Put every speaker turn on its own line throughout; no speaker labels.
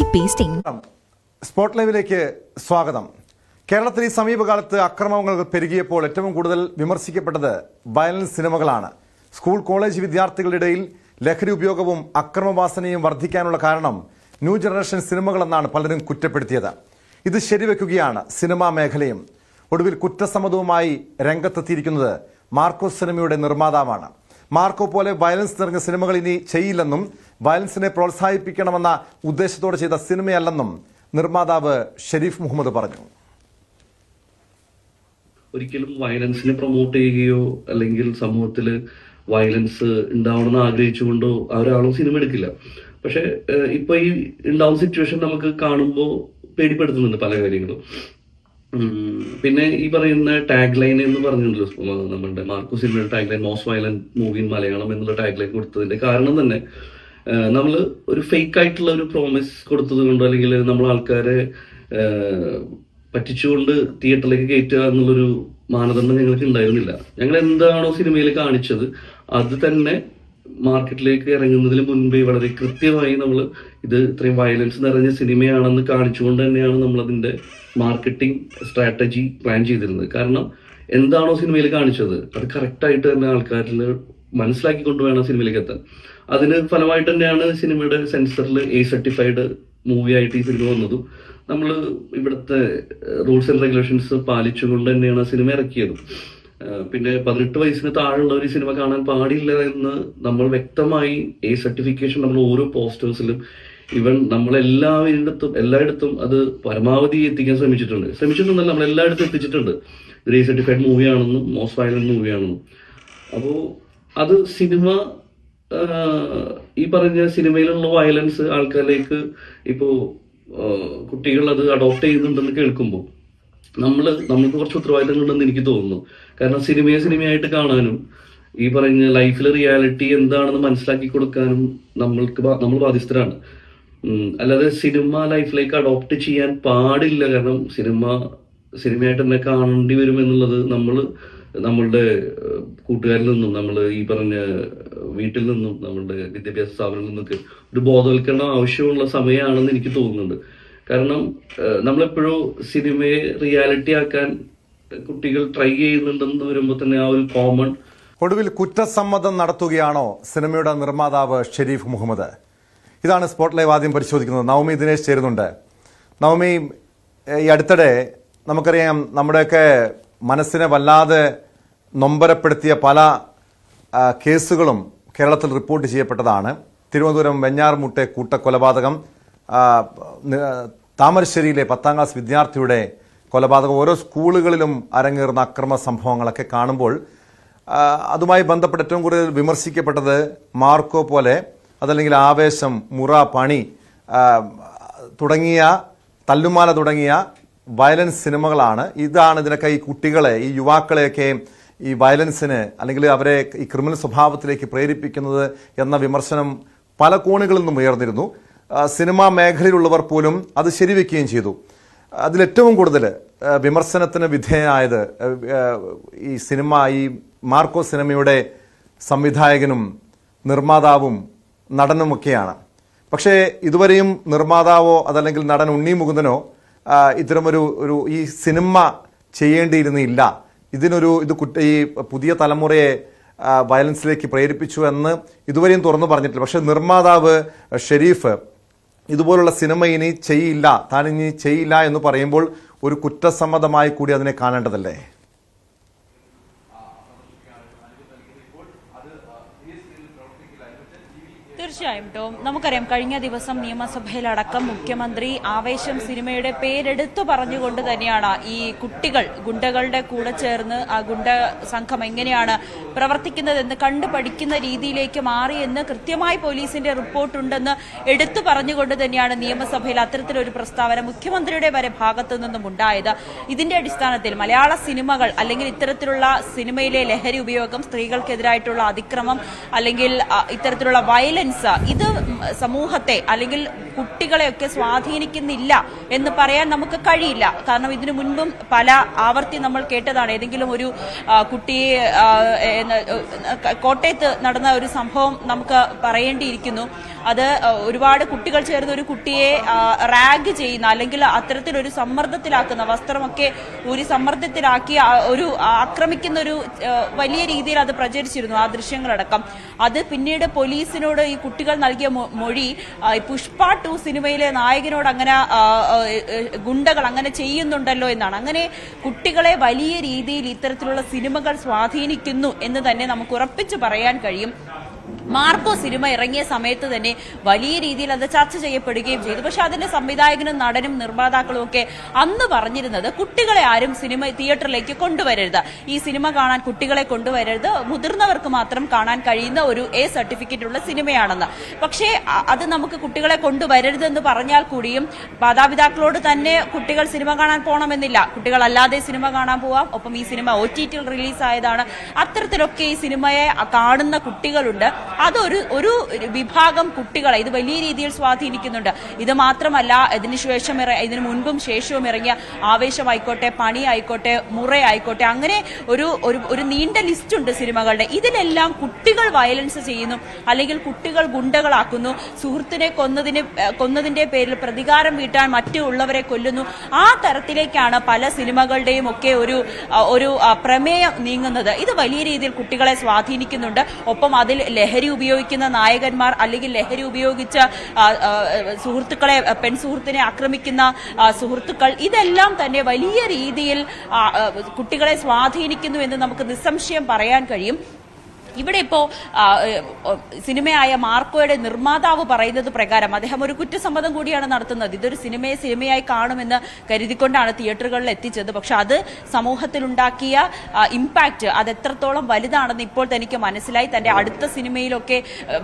ഈ pasting.
Spot ലൈവിലേക്ക് സ്വാഗതം. കേരളത്തിൽ ഈ സമീപകാലത്ത് അക്രമങ്ങൾ പെരുകിയപ്പോൾ ഏറ്റവും കൂടുതൽ വിമർശിക്കപ്പെട്ടത് വയലൻസ് സിനിമകളാണ്. സ്കൂൾ കോളേജ് വിദ്യാർത്ഥികളുടെ ഇടയിൽ ലഹരി ഉപയോഗവും അക്രമവാസനയും വർദ്ധിക്കാനുള്ള കാരണം ന്യൂ ജനറേഷൻ സിനിമകളെന്നാണ് പലരും കുറ്റപ്പെടുത്തിയത്. ഇത് ശരിവെക്കുകയാണ് സിനിമാ മേഖലയും. ഒടുവിൽ കുറ്റസമ്മതവുമായി രംഗത്തെത്തിയിരിക്കുന്നത് മാർക്കോ സിനിമയുടെ നിർമ്മാതാവാണ്. മാർക്കോ പോലെ വയലൻസ് നിറഞ്ഞ സിനിമകൾ ഇനി ചെയ്യില്ലെന്നും വയലൻസിനെ പ്രോത്സാഹിപ്പിക്കണമെന്ന ഉദ്ദേശത്തോടെ ചെയ്ത സിനിമയല്ലെന്നും നിർമ്മാതാവ് ഷെരീഫ് മുഹമ്മദ് പറഞ്ഞു.
ഒരിക്കലും വയലൻസിനെ പ്രൊമോട്ട് ചെയ്യുകയോ അല്ലെങ്കിൽ സമൂഹത്തിൽ വയലൻസ് ഉണ്ടാവണമെന്ന് ആഗ്രഹിച്ചുകൊണ്ടോ ഒരാളും സിനിമ എടുക്കില്ല. പക്ഷെ ഇപ്പൊ ഈ ഉണ്ടാവുന്ന സിറ്റുവേഷൻ നമുക്ക് കാണുമ്പോൾ പേടിപ്പെടുത്തുന്നുണ്ട് പല കാര്യങ്ങളും. പിന്നെ ഈ പറയുന്ന ടാഗ് ലൈൻ എന്ന് പറഞ്ഞിട്ടുണ്ടല്ലോ, നമ്മുടെ മാർക്കോ സിനിമയുടെ tag line most violent movie in Malayalam എന്നുള്ള ടാഗ് ലൈൻ കൊടുത്തതിന്റെ കാരണം തന്നെ നമ്മൾ ഒരു ഫേക്ക് ആയിട്ടുള്ള ഒരു പ്രോമിസ് കൊടുത്തത് കൊണ്ടോ അല്ലെങ്കിൽ നമ്മൾ ആൾക്കാരെ പറ്റിച്ചുകൊണ്ട് തിയേറ്ററിലേക്ക് കയറ്റുക എന്നുള്ളൊരു മാനദണ്ഡം ഞങ്ങൾക്ക് ഉണ്ടായിരുന്നില്ല. ഞങ്ങൾ എന്താണോ സിനിമയിൽ കാണിച്ചത് അത് തന്നെ മാർക്കറ്റിലേക്ക് ഇറങ്ങുന്നതിന് മുൻപേ വളരെ കൃത്യമായി നമ്മൾ ഇത് ഇത്രയും വയലൻസ് നിറഞ്ഞ സിനിമയാണെന്ന് കാണിച്ചുകൊണ്ട് തന്നെയാണ് നമ്മൾ അതിന്റെ മാർക്കറ്റിംഗ് സ്ട്രാറ്റജി പ്ലാൻ ചെയ്തിരുന്നത്. കാരണം എന്താണോ സിനിമയിൽ കാണിച്ചത് അത് കറക്റ്റായിട്ട് തന്നെ ആൾക്കാരിൽ മനസ്സിലാക്കിക്കൊണ്ട് വേണം സിനിമയിലേക്ക് എത്താൻ. അതിന് ഫലമായിട്ട് തന്നെയാണ് സിനിമയുടെ സെൻസറിൽ A സർട്ടിഫൈഡ് മൂവി ആയിട്ട് ഈ സിനിമ വന്നതും നമ്മൾ ഇവിടുത്തെ റൂൾസ് ആൻഡ് റെഗുലേഷൻസ് പാലിച്ചുകൊണ്ട് തന്നെയാണ് ആ സിനിമ ഇറക്കിയതും. പിന്നെ 18 വയസ്സിന് താഴെയുള്ളവർ ഈ സിനിമ കാണാൻ പാടില്ല എന്ന് നമ്മൾ വ്യക്തമായി A സർട്ടിഫിക്കേഷൻ നമ്മൾ ഓരോ പോസ്റ്റേഴ്സിലും ഇവൻ എല്ലായിടത്തും അത് പരമാവധി എത്തിക്കാൻ ശ്രമിച്ചിട്ടുണ്ടെന്നല്ല നമ്മൾ എല്ലായിടത്തും എത്തിച്ചിട്ടുണ്ട്. ഇത് A സർട്ടിഫൈഡ് മൂവിയാണെന്നും മോസ്റ്റ് വയലന്റ് മൂവിയാണെന്നും. അപ്പോൾ അത് സിനിമ ഈ പറഞ്ഞ സിനിമയിലുള്ള വയലൻസ് ആൾക്കാരിലേക്ക് ഇപ്പോ കുട്ടികൾ അത് അഡോപ്റ്റ് ചെയ്യുന്നുണ്ടെന്ന് കേൾക്കുമ്പോൾ നമ്മൾക്ക് കുറച്ച് ഉത്തരവാദിത്തങ്ങളുണ്ടെന്ന് എനിക്ക് തോന്നുന്നു. കാരണം സിനിമയായിട്ട് കാണാനും ഈ പറഞ്ഞ ലൈഫിലെ റിയാലിറ്റി എന്താണെന്ന് മനസ്സിലാക്കി കൊടുക്കാനും നമ്മൾ ബാധ്യസ്ഥരാണ്. അല്ലാതെ സിനിമ ലൈഫിലേക്ക് അഡോപ്റ്റ് ചെയ്യാൻ പാടില്ല. കാരണം സിനിമയായിട്ട് തന്നെ കാണേണ്ടി വരും എന്നുള്ളത് നമ്മളുടെ കൂട്ടുകാരിൽ നിന്നും നമ്മൾ ഈ പറഞ്ഞ വീട്ടിൽ നിന്നും നമ്മളുടെ വിദ്യാഭ്യാസ സ്ഥാപനങ്ങളിൽ നിന്നൊക്കെ ഒരു ബോധവൽക്കരണം ആവശ്യമുള്ള സമയമാണെന്ന് എനിക്ക് തോന്നുന്നുണ്ട്. കാരണം നമ്മളെപ്പോഴും സിനിമയെ റിയാലിറ്റി ആക്കാൻ കുട്ടികൾ ട്രൈ ചെയ്യുന്നുണ്ടെന്ന് വരുമ്പോൾ തന്നെ ആ ഒരു കോമൺ.
ഒടുവിൽ കുറ്റസമ്മതം നടത്തുകയാണോ സിനിമയുടെ നിർമ്മാതാവ് ഷെരീഫ് മുഹമ്മദ്? ഇതാണ് സ്പോട്ട് ലൈവ് ആദ്യം പരിശോധിക്കുന്നത്. നവമി ദിനേശ് ചേരുന്നുണ്ട്. നവമി, ഈ അടുത്തിടെ നമുക്കറിയാം നമ്മുടെയൊക്കെ മനസ്സിനെ വല്ലാതെ നൊമ്പരപ്പെടുത്തിയ പല കേസുകളും കേരളത്തിൽ റിപ്പോർട്ട് ചെയ്യപ്പെട്ടതാണ്. തിരുവനന്തപുരം വെഞ്ഞാറുമുട്ടെ കൂട്ടക്കൊലപാതകം, താമരശ്ശേരിയിലെ 10ാം ക്ലാസ് വിദ്യാർത്ഥിയുടെ കൊലപാതകം, ഓരോ സ്കൂളുകളിലും അരങ്ങേറുന്ന അക്രമ സംഭവങ്ങളൊക്കെ കാണുമ്പോൾ അതുമായി ബന്ധപ്പെട്ട് ഏറ്റവും കൂടുതൽ വിമർശിക്കപ്പെട്ടത് മാർക്കോ പോലെ, അതല്ലെങ്കിൽ ആവേശം, മുറ, പണി തുടങ്ങിയ തല്ലുമാല തുടങ്ങിയ വയലൻസ് സിനിമകളാണ്. ഇതാണ് ഇതിനൊക്കെ ഈ കുട്ടികളെ, ഈ യുവാക്കളെയൊക്കെ ഈ വയലൻസിന് അല്ലെങ്കിൽ അവരെ ഈ ക്രിമിനൽ സ്വഭാവത്തിലേക്ക് പ്രേരിപ്പിക്കുന്നത് എന്ന വിമർശനം പല കോണുകളിൽ നിന്നും ഉയർന്നിരുന്നു. സിനിമാ മേഖലയിലുള്ളവർ പോലും അത് ശരിവെക്കുകയും ചെയ്തു. അതിലേറ്റവും കൂടുതൽ വിമർശനത്തിന് വിധേയമായത് ഈ മാർക്കോ സിനിമയുടെ സംവിധായകനും നിർമ്മാതാവും നടനുമൊക്കെയാണ്. പക്ഷേ ഇതുവരെയും നിർമ്മാതാവോ അതല്ലെങ്കിൽ നടൻ ഉണ്ണി മുകുന്ദനോ ഇത്തരമൊരു ഈ സിനിമ ചെയ്യേണ്ടിയിരുന്നില്ല, ഈ പുതിയ തലമുറയെ വയലൻസിലേക്ക് പ്രേരിപ്പിച്ചു എന്ന് ഇതുവരെയും തുറന്നു പറഞ്ഞിട്ടില്ല. പക്ഷെ നിർമ്മാതാവ് ഷെരീഫ് ഇതുപോലുള്ള സിനിമ ഇനി ചെയ്യില്ല, താൻ ഇനി ചെയ്യില്ല എന്ന് പറയുമ്പോൾ ഒരു കുറ്റസമ്മതമായി കൂടി അതിനെ കാണേണ്ടതല്ലേ?
തീർച്ചയായും ടോം, നമുക്കറിയാം കഴിഞ്ഞ ദിവസം നിയമസഭയിലടക്കം മുഖ്യമന്ത്രി ആവേശം സിനിമയുടെ പേരെടുത്തു പറഞ്ഞുകൊണ്ട് തന്നെയാണ് ഈ കുട്ടികൾ ഗുണ്ടകളുടെ കൂടെ ചേർന്ന് ആ ഗുണ്ട സംഘം എങ്ങനെയാണ് പ്രവർത്തിക്കുന്നതെന്ന് കണ്ടു പഠിക്കുന്ന രീതിയിലേക്ക് മാറിയെന്ന് കൃത്യമായി പോലീസിന്റെ റിപ്പോർട്ടുണ്ടെന്ന് എടുത്തു പറഞ്ഞുകൊണ്ട് തന്നെയാണ് നിയമസഭയിൽ അത്തരത്തിലൊരു പ്രസ്താവന മുഖ്യമന്ത്രിയുടെ വരെ ഭാഗത്തു നിന്നും ഉണ്ടായത്. ഇതിന്റെ അടിസ്ഥാനത്തിൽ മലയാള സിനിമകൾ അല്ലെങ്കിൽ ഇത്തരത്തിലുള്ള സിനിമയിലെ ലഹരി ഉപയോഗം, സ്ത്രീകൾക്കെതിരായിട്ടുള്ള അതിക്രമം അല്ലെങ്കിൽ ഇത്തരത്തിലുള്ള വയലൻസ് വയലൻസ് ഇത് സമൂഹത്തെ അല്ലെങ്കിൽ കുട്ടികളെയൊക്കെ സ്വാധീനിക്കുന്നില്ല എന്ന് പറയാൻ നമുക്ക് കഴിയില്ല. കാരണം ഇതിനു മുൻപും പല ആവർത്തി നമ്മൾ കേട്ടതാണ്. ഏതെങ്കിലും ഒരു കുട്ടിയെ കോട്ടയത്ത് നടന്ന ഒരു സംഭവം നമുക്ക് പറയേണ്ടിയിരിക്കുന്നു. അത് ഒരുപാട് കുട്ടികൾ ചേർന്ന് ഒരു കുട്ടിയെ റാഗ് ചെയ്യുന്ന അല്ലെങ്കിൽ അത്തരത്തിലൊരു സമ്മർദ്ദത്തിലാക്കുന്ന, വസ്ത്രമൊക്കെ ഒരു സമ്മർദ്ദത്തിലാക്കി ഒരു ആക്രമിക്കുന്ന ഒരു വലിയ രീതിയിൽ അത് പ്രചരിച്ചിരുന്നു, ആ ദൃശ്യങ്ങളടക്കം. അത് പിന്നീട് പോലീസിനോട് ഈ കുട്ടികൾ നൽകിയ മൊഴി പുഷ്പ 2 സിനിമയിലെ നായകനോട് അങ്ങനെ ഗുണ്ടകൾ അങ്ങനെ ചെയ്യുന്നുണ്ടല്ലോ എന്നാണ്. അങ്ങനെ കുട്ടികളെ വലിയ രീതിയിൽ ഇത്തരത്തിലുള്ള സിനിമകൾ സ്വാധീനിക്കുന്നു എന്ന് തന്നെ നമുക്ക് ഉറപ്പിച്ചു പറയാൻ കഴിയും. മാർക്കോ സിനിമ ഇറങ്ങിയ സമയത്ത് തന്നെ വലിയ രീതിയിൽ അത് ചർച്ച ചെയ്യപ്പെടുകയും ചെയ്തു. പക്ഷെ അതിന്റെ സംവിധായകനും നടനും നിർമ്മാതാക്കളും ഒക്കെ അന്ന് പറഞ്ഞിരുന്നത് കുട്ടികളെ ആരും സിനിമ തിയേറ്ററിലേക്ക് കൊണ്ടുവരരുത്, ഈ സിനിമ കാണാൻ കുട്ടികളെ കൊണ്ടുവരരുത്, മുതിർന്നവർക്ക് മാത്രം കാണാൻ കഴിയുന്ന ഒരു A സർട്ടിഫിക്കറ്റ് ഉള്ള സിനിമയാണെന്ന്. പക്ഷേ അത് നമുക്ക് കുട്ടികളെ കൊണ്ടുവരരുതെന്ന് പറഞ്ഞാൽ കൂടിയും മാതാപിതാക്കളോട് തന്നെ കുട്ടികൾ സിനിമ കാണാൻ പോകണമെന്നില്ല, കുട്ടികൾ അല്ലാതെ സിനിമ കാണാൻ പോവാം. ഒപ്പം ഈ സിനിമ OTT റിലീസായതാണ്. അത്തരത്തിലൊക്കെ ഈ സിനിമയെ കാണുന്ന കുട്ടികളുണ്ട്. അതൊരു വിഭാഗം കുട്ടികളെ ഇത് വലിയ രീതിയിൽ സ്വാധീനിക്കുന്നുണ്ട്. ഇത് മാത്രമല്ല, ഇതിനു മുൻപും ശേഷവും ഇറങ്ങിയ ആവേശമായിക്കോട്ടെ, പണി ആയിക്കോട്ടെ, മുറ ആയിക്കോട്ടെ, അങ്ങനെ ഒരു നീണ്ട ലിസ്റ്റ് ഉണ്ട് സിനിമകളുടെ. ഇതിലെല്ലാം കുട്ടികൾ വയലൻസ് ചെയ്യുന്നു, അല്ലെങ്കിൽ കുട്ടികൾ ഗുണ്ടകളാക്കുന്നു, സുഹൃത്തിനെ കൊന്നതിന്റെ പേരിൽ പ്രതികാരം വീട്ടാൻ മറ്റുള്ളവരെ കൊല്ലുന്നു. ആ തരത്തിലേക്കാണ് പല സിനിമകളുടെയും ഒക്കെ ഒരു പ്രമേയം നീങ്ങുന്നത്. ഇത് വലിയ രീതിയിൽ കുട്ടികളെ സ്വാധീനിക്കുന്നുണ്ട്. ഒപ്പം അതിൽ ലഹരി ഉപയോഗിക്കുന്ന നായകന്മാർ അല്ലെങ്കിൽ ലഹരി ഉപയോഗിച്ച സുഹൃത്തുക്കളെ, പെൺസുഹൃത്തിനെ ആക്രമിക്കുന്ന സുഹൃത്തുക്കൾ, ഇതെല്ലാം തന്നെ വലിയ രീതിയിൽ കുട്ടികളെ സ്വാധീനിക്കുന്നു എന്ന് നമുക്ക് നിസ്സംശയം പറയാൻ കഴിയും. ഇവിടെ ഇപ്പോ സിനിമയായ മാർക്കോയുടെ നിർമ്മാതാവ് പറയുന്നത് പ്രകാരം അദ്ദേഹം ഒരു കുറ്റസമ്മതം കൂടിയാണ് നടത്തുന്നത്. ഇതൊരു സിനിമയായി കാണുമെന്ന് കരുതിക്കൊണ്ടാണ് തിയേറ്ററുകളിൽ എത്തിച്ചത്. പക്ഷെ അത് സമൂഹത്തിലുണ്ടാക്കിയ ഇമ്പാക്ട് അത് എത്രത്തോളം വലുതാണെന്ന് ഇപ്പോൾ തനിക്ക് മനസ്സിലായി. തന്റെ അടുത്ത സിനിമയിലൊക്കെ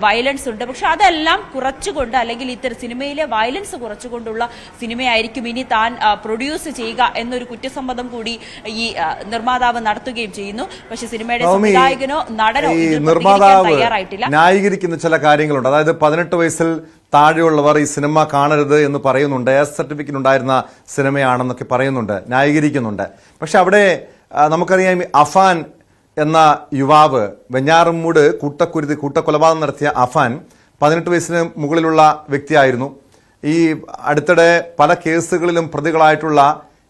വയലൻസ് ഉണ്ട്, പക്ഷെ അതെല്ലാം കുറച്ചുകൊണ്ട്, അല്ലെങ്കിൽ ഇത്തരം സിനിമയിലെ വയലൻസ് കുറച്ചുകൊണ്ടുള്ള സിനിമയായിരിക്കും ഇനി താൻ പ്രൊഡ്യൂസ് ചെയ്യുക എന്നൊരു കുറ്റസമ്മതം കൂടി ഈ നിർമ്മാതാവ് നടത്തുകയും ചെയ്യുന്നു. പക്ഷെ സിനിമയുടെ സംവിധായകനോ നടനോ
ഈ നിർമ്മാതാവ് ന്യായീകരിക്കുന്ന ചില കാര്യങ്ങളുണ്ട്. അതായത് 18 വയസ്സിൽ താഴെയുള്ളവർ ഈ സിനിമ കാണരുത് എന്ന് പറയുന്നുണ്ട്. A സർട്ടിഫിക്കറ്റ് ഉണ്ടായിരുന്ന സിനിമയാണെന്നൊക്കെ പറയുന്നുണ്ട്, ന്യായീകരിക്കുന്നുണ്ട്. പക്ഷെ അവിടെ നമുക്കറിയാം, അഫാൻ എന്ന യുവാവ്, വെഞ്ഞാറമ്മൂട് കൂട്ടക്കൊലപാതകം നടത്തിയ അഫാൻ 18 വയസ്സിന് മുകളിലുള്ള വ്യക്തിയായിരുന്നു. ഈ അടുത്തിടെ പല കേസുകളിലും പ്രതികളായിട്ടുള്ള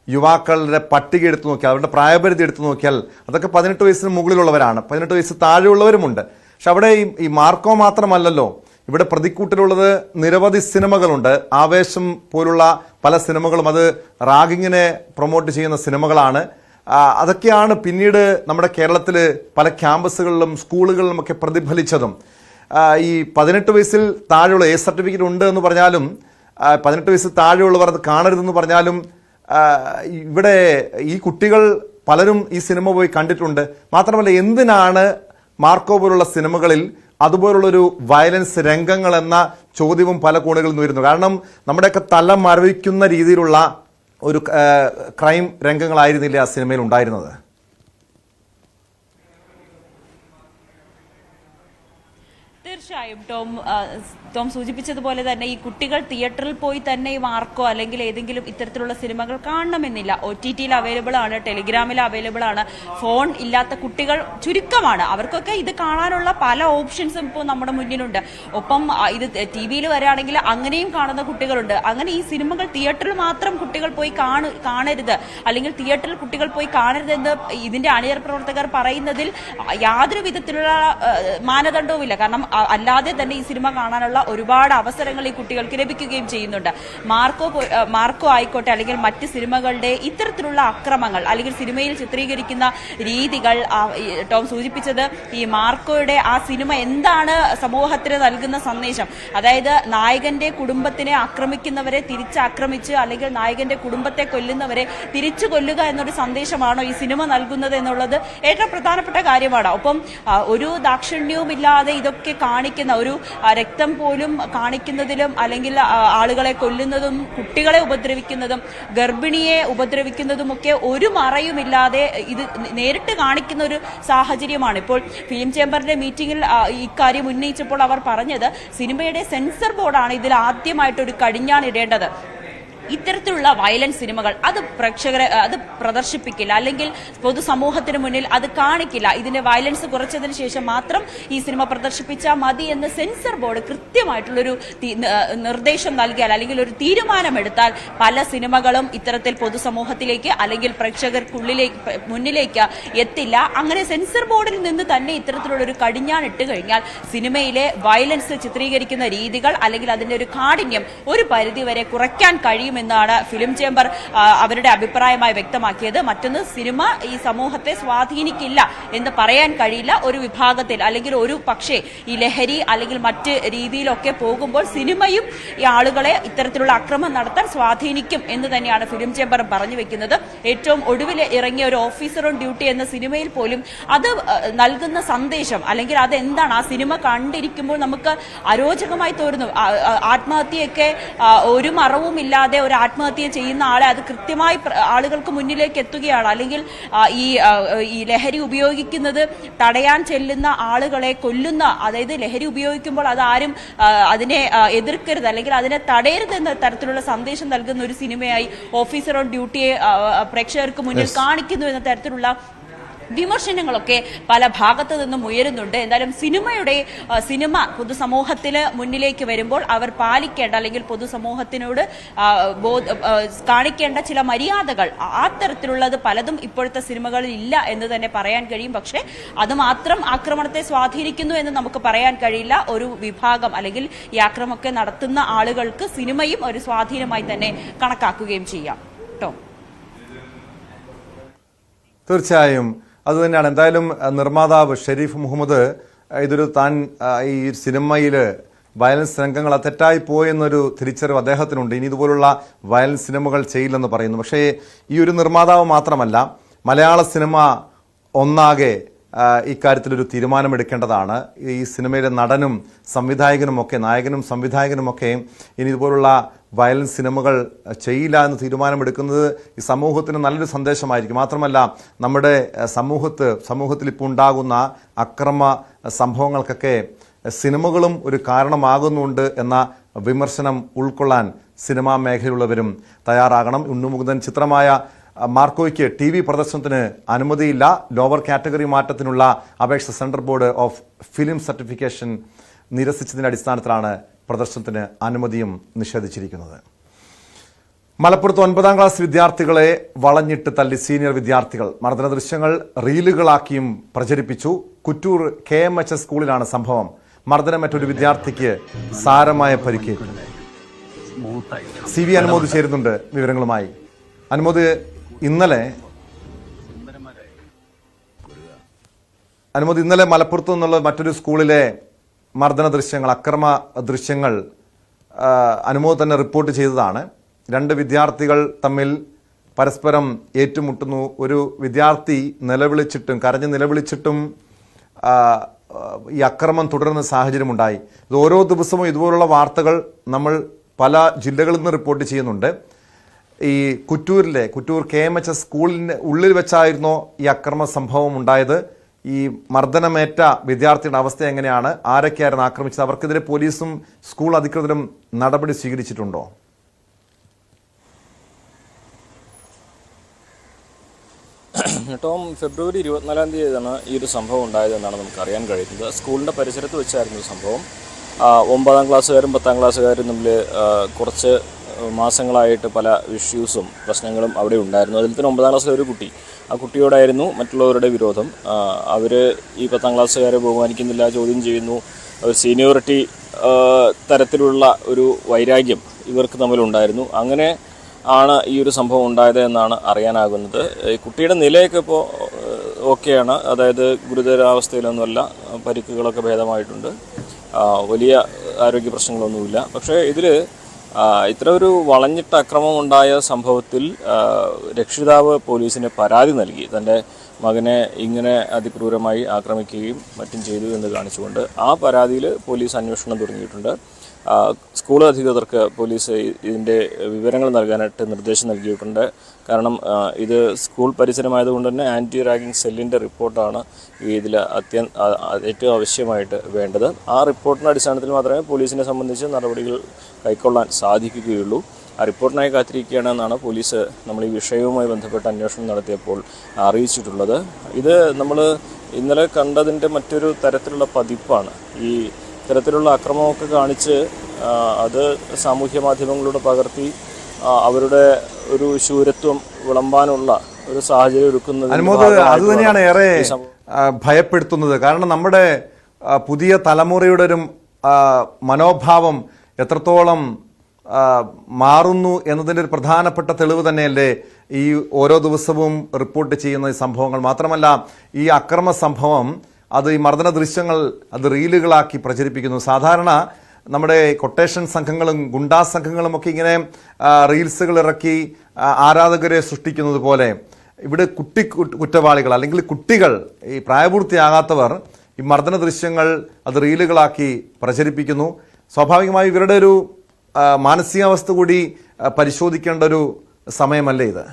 യുവാക്കളുടെ പട്ടിക എടുത്തു നോക്കിയാൽ, അവരുടെ പ്രായപരിധി എടുത്തു നോക്കിയാൽ അതൊക്കെ 18 വയസ്സിന് മുകളിലുള്ളവരാണ്. 18 വയസ്സ് താഴെയുള്ളവരുമുണ്ട്. പക്ഷെ അവിടെ ഈ മാർക്കോ മാത്രമല്ലല്ലോ, ഇവിടെ പ്രതിക്കൂട്ടിലുള്ളത് നിരവധി സിനിമകളുണ്ട്. ആവേശം പോലുള്ള പല സിനിമകളും അത് റാഗിങ്ങിനെ പ്രൊമോട്ട് ചെയ്യുന്ന സിനിമകളാണ്. അതൊക്കെയാണ് പിന്നീട് നമ്മുടെ കേരളത്തിൽ പല ക്യാമ്പസുകളിലും സ്കൂളുകളിലും ഒക്കെ പ്രതിഫലിച്ചതും. ഈ 18 വയസ്സിൽ താഴെയുള്ള A സർട്ടിഫിക്കറ്റ് ഉണ്ട് എന്ന് പറഞ്ഞാലും, 18 വയസ്സിൽ താഴെയുള്ളവർ അത് കാണരുതെന്ന് പറഞ്ഞാലും, ഇവിടെ ഈ കുട്ടികൾ പലരും ഈ സിനിമ പോയി കണ്ടിട്ടുണ്ട്. മാത്രമല്ല, എന്തിനാണ് മാർക്കോ പോലുള്ള സിനിമകളിൽ അതുപോലുള്ളൊരു വയലൻസ് രംഗങ്ങൾ എന്ന ചോദ്യവും പല കോണുകളിൽ നിന്ന് വരുന്നു. കാരണം നമ്മുടെയൊക്കെ തല മരവിക്കുന്ന രീതിയിലുള്ള ഒരു ക്രൈം രംഗങ്ങളായിരുന്നില്ല ആ സിനിമയിൽ ഉണ്ടായിരുന്നത്.
തീർച്ചയായും ടോം സൂചിപ്പിച്ചതുപോലെ തന്നെ ഈ കുട്ടികൾ തിയേറ്ററിൽ പോയി തന്നെ ഈ മാർക്കോ അല്ലെങ്കിൽ ഏതെങ്കിലും ഇത്തരത്തിലുള്ള സിനിമകൾ കാണണമെന്നില്ല. OTTയിൽ അവൈലബിൾ ആണ്, ടെലിഗ്രാമിൽ അവൈലബിൾ ആണ്. ഫോൺ ഇല്ലാത്ത കുട്ടികൾ ചുരുക്കമാണ്. അവർക്കൊക്കെ ഇത് കാണാനുള്ള പല ഓപ്ഷൻസും ഇപ്പോൾ നമ്മുടെ മുന്നിലുണ്ട്. ഒപ്പം ഇത് TV-യിൽ വരികയാണെങ്കിൽ അങ്ങനെയും കാണുന്ന കുട്ടികളുണ്ട്. അങ്ങനെ ഈ സിനിമകൾ തിയേറ്ററിൽ മാത്രം കുട്ടികൾ പോയി കാണരുത്, അല്ലെങ്കിൽ തിയേറ്ററിൽ കുട്ടികൾ പോയി കാണരുതെന്ന് ഇതിന്റെ അണിയർ പ്രവർത്തകർ പറയുന്നതിൽ യാതൊരു വിധത്തിലുള്ള മാനദണ്ഡവുമില്ല. കാരണം അല്ലാതെ തന്നെ ഈ സിനിമ കാണാനുള്ള ഒരുപാട് അവസരങ്ങൾ ഈ കുട്ടികൾക്ക് ലഭിക്കുകയും ചെയ്യുന്നുണ്ട്. മാർക്കോ ആയിക്കോട്ടെ, അല്ലെങ്കിൽ മറ്റ് സിനിമകളുടെ ഇത്തരത്തിലുള്ള അക്രമങ്ങൾ അല്ലെങ്കിൽ സിനിമയിൽ ചിത്രീകരിക്കുന്ന രീതികൾ, ടോം സൂചിപ്പിച്ചത് ഈ മാർക്കോയുടെ ആ സിനിമ എന്താണ് സമൂഹത്തിന് നൽകുന്ന സന്ദേശം, അതായത് നായകന്റെ കുടുംബത്തിനെ ആക്രമിക്കുന്നവരെ തിരിച്ചാക്രമിച്ച്, അല്ലെങ്കിൽ നായകന്റെ കുടുംബത്തെ കൊല്ലുന്നവരെ തിരിച്ചു കൊല്ലുക എന്നൊരു സന്ദേശമാണോ ഈ സിനിമ നൽകുന്നത് എന്നുള്ളത് ഏറ്റവും പ്രധാനപ്പെട്ട കാര്യമാണ്. ഒപ്പം ഒരു ദാക്ഷിണ്യവുമില്ലാതെ ഇതൊക്കെ കാണിക്കുന്ന, കാണിക്കുന്ന ഒരു രക്തം പോലും കാണിക്കുന്നതിലും അല്ലെങ്കിൽ ആളുകളെ കൊല്ലുന്നതും കുട്ടികളെ ഉപദ്രവിക്കുന്നതും ഗർഭിണിയെ ഉപദ്രവിക്കുന്നതുമൊക്കെ ഒരു മറയുമില്ലാതെ ഇത് നേരിട്ട് കാണിക്കുന്ന ഒരു സാഹചര്യമാണ്. ഇപ്പോൾ ഫിലിം ചേംബറിന്റെ മീറ്റിംഗിൽ ഇക്കാര്യം ഉന്നയിച്ചപ്പോൾ അവർ പറഞ്ഞത് സിനിമയുടെ സെൻസർ ബോർഡാണ് ഇതിൽ ആദ്യമായിട്ടൊരു കടിഞ്ഞാണിടേണ്ടത്. ഇത്തരത്തിലുള്ള വയലൻസ് സിനിമകൾ അത് പ്രേക്ഷകരെ അത് പ്രദർശിപ്പിക്കില്ല, അല്ലെങ്കിൽ പൊതുസമൂഹത്തിന് മുന്നിൽ അത് കാണിക്കില്ല. ഇതിന്റെ വയലൻസ് കുറച്ചതിന് ശേഷം മാത്രം ഈ സിനിമ പ്രദർശിപ്പിച്ചാൽ മതി എന്ന് സെൻസർ ബോർഡ് കൃത്യമായിട്ടുള്ളൊരു നിർദ്ദേശം നൽകിയാൽ അല്ലെങ്കിൽ ഒരു തീരുമാനമെടുത്താൽ പല സിനിമകളും ഇത്തരത്തിൽ പൊതുസമൂഹത്തിലേക്ക് അല്ലെങ്കിൽ പ്രേക്ഷകർക്കുള്ളിലേക്ക് മുന്നിലേക്ക് എത്തില്ല. അങ്ങനെ സെൻസർ ബോർഡിൽ നിന്ന് തന്നെ ഇത്തരത്തിലുള്ള ഒരു കടിഞ്ഞാൺ ഇട്ട് കഴിഞ്ഞാൽ സിനിമയിലെ വയലൻസ് ചിത്രീകരിക്കുന്ന രീതികൾ അല്ലെങ്കിൽ അതിന്റെ ഒരു കാഠിന്യം ഒരു പരിധിവരെ കുറയ്ക്കാൻ കഴിയും എന്നാണ് ഫിലിം ചേംബർ അവരുടെ അഭിപ്രായമായി വ്യക്തമാക്കിയത്. മറ്റൊന്ന്, സിനിമ ഈ സമൂഹത്തെ സ്വാധീനിക്കില്ല എന്ന് പറയാൻ കഴിയില്ല. ഒരു വിഭാഗത്തിൽ അല്ലെങ്കിൽ ഒരു പക്ഷേ ഈ ലഹരി അല്ലെങ്കിൽ മറ്റ് രീതിയിലൊക്കെ പോകുമ്പോൾ സിനിമയും ഈ ആളുകളെ ഇത്തരത്തിലുള്ള അക്രമം നടത്താൻ സ്വാധീനിക്കും എന്ന് തന്നെയാണ് ഫിലിം ചേംബർ പറഞ്ഞു വെക്കുന്നത്. ഏറ്റവും ഒടുവിൽ ഇറങ്ങിയ ഒരു ഓഫീസർ ഓൺ ഡ്യൂട്ടി എന്ന സിനിമയിൽ പോലും അത് നൽകുന്ന സന്ദേശം അല്ലെങ്കിൽ അതെന്താണ്, ആ സിനിമ കണ്ടിരിക്കുമ്പോൾ നമുക്ക് അരോചകമായി തോന്നുന്നു. ആത്മഹത്യയൊക്കെ ഒരു മറവുമില്ലാതെ ഒരു ആത്മഹത്യ ചെയ്യുന്ന ആളെ അത് കൃത്യമായി ആളുകൾക്ക് മുന്നിലേക്ക് എത്തുകയാണ്. അല്ലെങ്കിൽ ഈ ലഹരി ഉപയോഗിക്കുന്നത് തടയാൻ ചെല്ലുന്ന ആളുകളെ കൊല്ലുന്ന, അതായത് ലഹരി ഉപയോഗിക്കുമ്പോൾ അതാരും അതിനെ എതിർക്കരുത് അല്ലെങ്കിൽ അതിനെ തടയരുത് എന്ന തരത്തിലുള്ള സന്ദേശം നൽകുന്ന ഒരു സിനിമയായി ഓഫീസർ ഓൺ ഡ്യൂട്ടിയെ പ്രേക്ഷകർക്ക് മുന്നിൽ കാണിക്കുന്നു എന്ന തരത്തിലുള്ള വിമർശനങ്ങളൊക്കെ പല ഭാഗത്തു നിന്നും ഉയരുന്നുണ്ട്. എന്തായാലും സിനിമ പൊതുസമൂഹത്തിന് മുന്നിലേക്ക് വരുമ്പോൾ അവർ പാലിക്കേണ്ട അല്ലെങ്കിൽ പൊതുസമൂഹത്തിനോട് കാണിക്കേണ്ട ചില മര്യാദകൾ ആ തരത്തിലുള്ളത് പലതും ഇപ്പോഴത്തെ സിനിമകളിൽ ഇല്ല എന്ന് തന്നെ പറയാൻ കഴിയും. പക്ഷേ അത് മാത്രം ആക്രമണത്തെ സ്വാധീനിക്കുന്നു എന്ന് നമുക്ക് പറയാൻ കഴിയില്ല. ഒരു വിഭാഗം അല്ലെങ്കിൽ ഈ ആക്രമണമൊക്കെ നടത്തുന്ന ആളുകൾക്ക് സിനിമയും ഒരു സ്വാധീനമായി തന്നെ കണക്കാക്കുകയും ചെയ്യാം. കേട്ടോ,
തീർച്ചയായും അതുതന്നെയാണ്. എന്തായാലും നിർമ്മാതാവ് ഷെരീഫ് മുഹമ്മദ് ഇതൊരു താൻ ഈ സിനിമയിൽ വയലൻസ് രംഗങ്ങൾ തെറ്റായി പോയെന്നൊരു തിരിച്ചറിവ് അദ്ദേഹത്തിനുണ്ട്. ഇനി ഇതുപോലുള്ള വയലൻസ് സിനിമകൾ ചെയ്യില്ലെന്ന് പറയുന്നു. പക്ഷേ ഈ ഒരു നിർമ്മാതാവ് മാത്രമല്ല, മലയാള സിനിമ ഒന്നാകെ ഇക്കാര്യത്തിലൊരു തീരുമാനമെടുക്കേണ്ടതാണ്. ഈ സിനിമയിലെ നടനും സംവിധായകനുമൊക്കെ, നായകനും സംവിധായകനുമൊക്കെ ഇനി ഇതുപോലുള്ള വയലൻസ് സിനിമകൾ ചെയ്യില്ല എന്ന് തീരുമാനമെടുക്കുന്നത് ഈ സമൂഹത്തിന് നല്ലൊരു സന്ദേശമായിരിക്കും. മാത്രമല്ല, നമ്മുടെ സമൂഹത്തിൽ ഇപ്പോൾ ഉണ്ടാകുന്ന അക്രമ സംഭവങ്ങൾക്കൊക്കെ സിനിമകളും ഒരു കാരണമാകുന്നുണ്ട് എന്ന വിമർശനം ഉൾക്കൊള്ളാൻ സിനിമാ മേഖലയിലുള്ളവരും തയ്യാറാകണം. ഉണ്ണുമുകുന്ദൻ ചിത്രമായ മാർക്കോയ്ക്ക് TV പ്രദർശനത്തിന് അനുമതിയില്ല. ലോവർ കാറ്റഗറി മാറ്റത്തിനുള്ള അപേക്ഷ central board of film certification നിരസിച്ചതിന്റെ അടിസ്ഥാനത്തിലാണ് പ്രദർശനത്തിന് അനുമതിയും നിഷേധിച്ചിരിക്കുന്നത്. മലപ്പുറത്ത് 9ാം ക്ലാസ് വിദ്യാർത്ഥികളെ വളഞ്ഞിട്ട് തല്ലി സീനിയർ വിദ്യാർത്ഥികൾ. മർദ്ദന ദൃശ്യങ്ങൾ റീലുകളാക്കിയും പ്രചരിപ്പിച്ചു. കുറ്റൂർ KMHS സ്കൂളിലാണ് സംഭവം. മർദ്ദനമേറ്റൊരു വിദ്യാർത്ഥിക്ക് സാരമായ പരിക്കേറ്റു. CV അനുമോദ് ചേരുന്നുണ്ട് വിവരങ്ങളുമായി. അനുമോദ്, ഇന്നലെ മലപ്പുറത്തു നിന്നുള്ള മറ്റൊരു സ്കൂളിലെ മർദ്ദന ദൃശ്യങ്ങൾ, അക്രമ ദൃശ്യങ്ങൾ അനുമോദ് തന്നെ റിപ്പോർട്ട് ചെയ്തതാണ്. 2 വിദ്യാർത്ഥികൾ തമ്മിൽ പരസ്പരം ഏറ്റുമുട്ടുന്നു. ഒരു വിദ്യാർത്ഥി കരഞ്ഞ് നിലവിളിച്ചിട്ടും ഈ അക്രമം തുടരുന്ന സാഹചര്യമുണ്ടായി. ഇത് ഓരോ ദിവസവും ഇതുപോലുള്ള വാർത്തകൾ നമ്മൾ പല ജില്ലകളിൽ നിന്ന് റിപ്പോർട്ട് ചെയ്യുന്നുണ്ട്. ഈ കുറ്റൂർ KMHS സ്കൂളിന് ഉള്ളിൽ വെച്ചായിരുന്നോ ഈ അക്രമ സംഭവം ഉണ്ടായത്? ഈ മർദ്ദനമേറ്റ വിദ്യാർത്ഥിയുടെ അവസ്ഥ എങ്ങനെയാണ്? ആരൊക്കെയായിരുന്നു ആക്രമിച്ചത്? അവർക്കെതിരെ പോലീസും സ്കൂൾ അധികൃതരും നടപടി സ്വീകരിച്ചിട്ടുണ്ടോ?
ടോം, ഫെബ്രുവരി 24-ാം തീയതിയാണ് ഈ ഒരു സംഭവം ഉണ്ടായതെന്നാണ് നമുക്ക് അറിയാൻ കഴിയുന്നത്. സ്കൂളിൻ്റെ പരിസരത്ത് വെച്ചായിരുന്നു സംഭവം. 9ാം ക്ലാസ്സുകാരും 10ാം ക്ലാസ്സുകാരും തമ്മിൽ കുറച്ച് മാസങ്ങളായിട്ട് പല ഇഷ്യൂസും പ്രശ്നങ്ങളും അവിടെ ഉണ്ടായിരുന്നു. അതിൽ തന്നെ 9ാം ക്ലാസ്സിലെ ഒരു കുട്ടി, ആ കുട്ടിയോടായിരുന്നു മറ്റുള്ളവരുടെ വിരോധം. അവർ ഈ 10ാം ക്ലാസ്സുകാരെ ബഹുമാനിക്കുന്നില്ല, ചോദ്യം ചെയ്യുന്നു. ഒരു സീനിയോറിറ്റി തരത്തിലുള്ള ഒരു വൈരാഗ്യം ഇവർക്ക് തമ്മിലുണ്ടായിരുന്നു. അങ്ങനെ ആണ് ഈ ഒരു സംഭവം ഉണ്ടായത് എന്നാണ് അറിയാനാകുന്നത്. ഈ കുട്ടിയുടെ നിലയൊക്കെ ഇപ്പോൾ ഓക്കെയാണ്, അതായത് ഗുരുതരാവസ്ഥയിലൊന്നുമല്ല, പരിക്കുകളൊക്കെ ഭേദമായിട്ടുണ്ട്, വലിയ ആരോഗ്യ പ്രശ്നങ്ങളൊന്നുമില്ല. പക്ഷേ ഇതിൽ ഇത്ര ഒരു വളഞ്ഞിട്ട അക്രമം ഉണ്ടായ സംഭവത്തിൽ രക്ഷിതാവ് പോലീസിന് പരാതി നൽകി. തൻ്റെ മകനെ ഇങ്ങനെ അതിക്രൂരമായി ആക്രമിക്കുകയും മറ്റും ചെയ്തു എന്ന് കാണിച്ചുകൊണ്ട് ആ പരാതിയിൽ പോലീസ് അന്വേഷണം തുടങ്ങിയിട്ടുണ്ട്. സ്കൂൾ അധികൃതർക്ക് പോലീസ് ഇതിൻ്റെ വിവരങ്ങൾ നൽകാനായിട്ട് നിർദ്ദേശം നൽകിയിട്ടുണ്ട്. കാരണം ഇത് സ്കൂൾ പരിസരമായതുകൊണ്ട് തന്നെ ആൻറ്റി റാഗിംഗ് സെല്ലിൻ്റെ റിപ്പോർട്ടാണ് ഇതിൽ ഏറ്റവും ആവശ്യമായിട്ട് വേണ്ടത്. ആ റിപ്പോർട്ടിൻ്റെ അടിസ്ഥാനത്തിൽ മാത്രമേ പോലീസിനെ സംബന്ധിച്ച് നടപടികൾ കൈക്കൊള്ളാൻ സാധിക്കുകയുള്ളൂ. ആ റിപ്പോർട്ടിനായി കാത്തിരിക്കുകയാണെന്നാണ് പോലീസ് നമ്മൾ ഈ വിഷയവുമായി ബന്ധപ്പെട്ട് അന്വേഷണം നടത്തിയപ്പോൾ അറിയിച്ചിട്ടുള്ളത്. ഇത് നമ്മൾ ഇന്നലെ കണ്ടതിൻ്റെ മറ്റൊരു തരത്തിലുള്ള പതിപ്പാണ്. ഈ ഇത്തരത്തിലുള്ള അക്രമമൊക്കെ കാണിച്ച് അത് സാമൂഹ്യ മാധ്യമങ്ങളിലൂടെ പകർത്തി അവരുടെ ഒരു ശൂരത്വം വിളമ്പാനുള്ള ഒരു സാഹചര്യം ഒരുക്കുന്നത്
അത് തന്നെയാണ് ഏറെ ഭയപ്പെടുത്തുന്നത്. കാരണം നമ്മുടെ പുതിയ തലമുറയുടെ ഒരു മനോഭാവം എത്രത്തോളം മാറുന്നു എന്നതിൻ്റെ ഒരു പ്രധാനപ്പെട്ട തെളിവ് തന്നെയല്ലേ ഈ ഓരോ ദിവസവും റിപ്പോർട്ട് ചെയ്യുന്ന ഈ സംഭവങ്ങൾ. മാത്രമല്ല ഈ അക്രമ സംഭവം അത് ഈ മർദ്ദന ദൃശ്യങ്ങൾ അത് റീലുകളാക്കി പ്രചരിപ്പിക്കുന്നു. സാധാരണ നമ്മുടെ കൊട്ടേഷൻ സംഘങ്ങളും ഗുണ്ടാ സംഘങ്ങളും ഒക്കെ ഇങ്ങനെ റീൽസുകൾ ഇറക്കി ആരാധകരെ സൃഷ്ടിക്കുന്നത് പോലെ ഇവിടെ കുറ്റവാളികൾ അല്ലെങ്കിൽ കുട്ടികൾ, ഈ പ്രായപൂർത്തിയാകാത്തവർ ഈ മർദ്ദന ദൃശ്യങ്ങൾ അത് റീലുകളാക്കി പ്രചരിപ്പിക്കുന്നു. സ്വാഭാവികമായി ഇവരുടെ ഒരു മാനസികാവസ്ഥ കൂടി പരിശോധിക്കേണ്ട ഒരു സമയമല്ലേ ഇത്?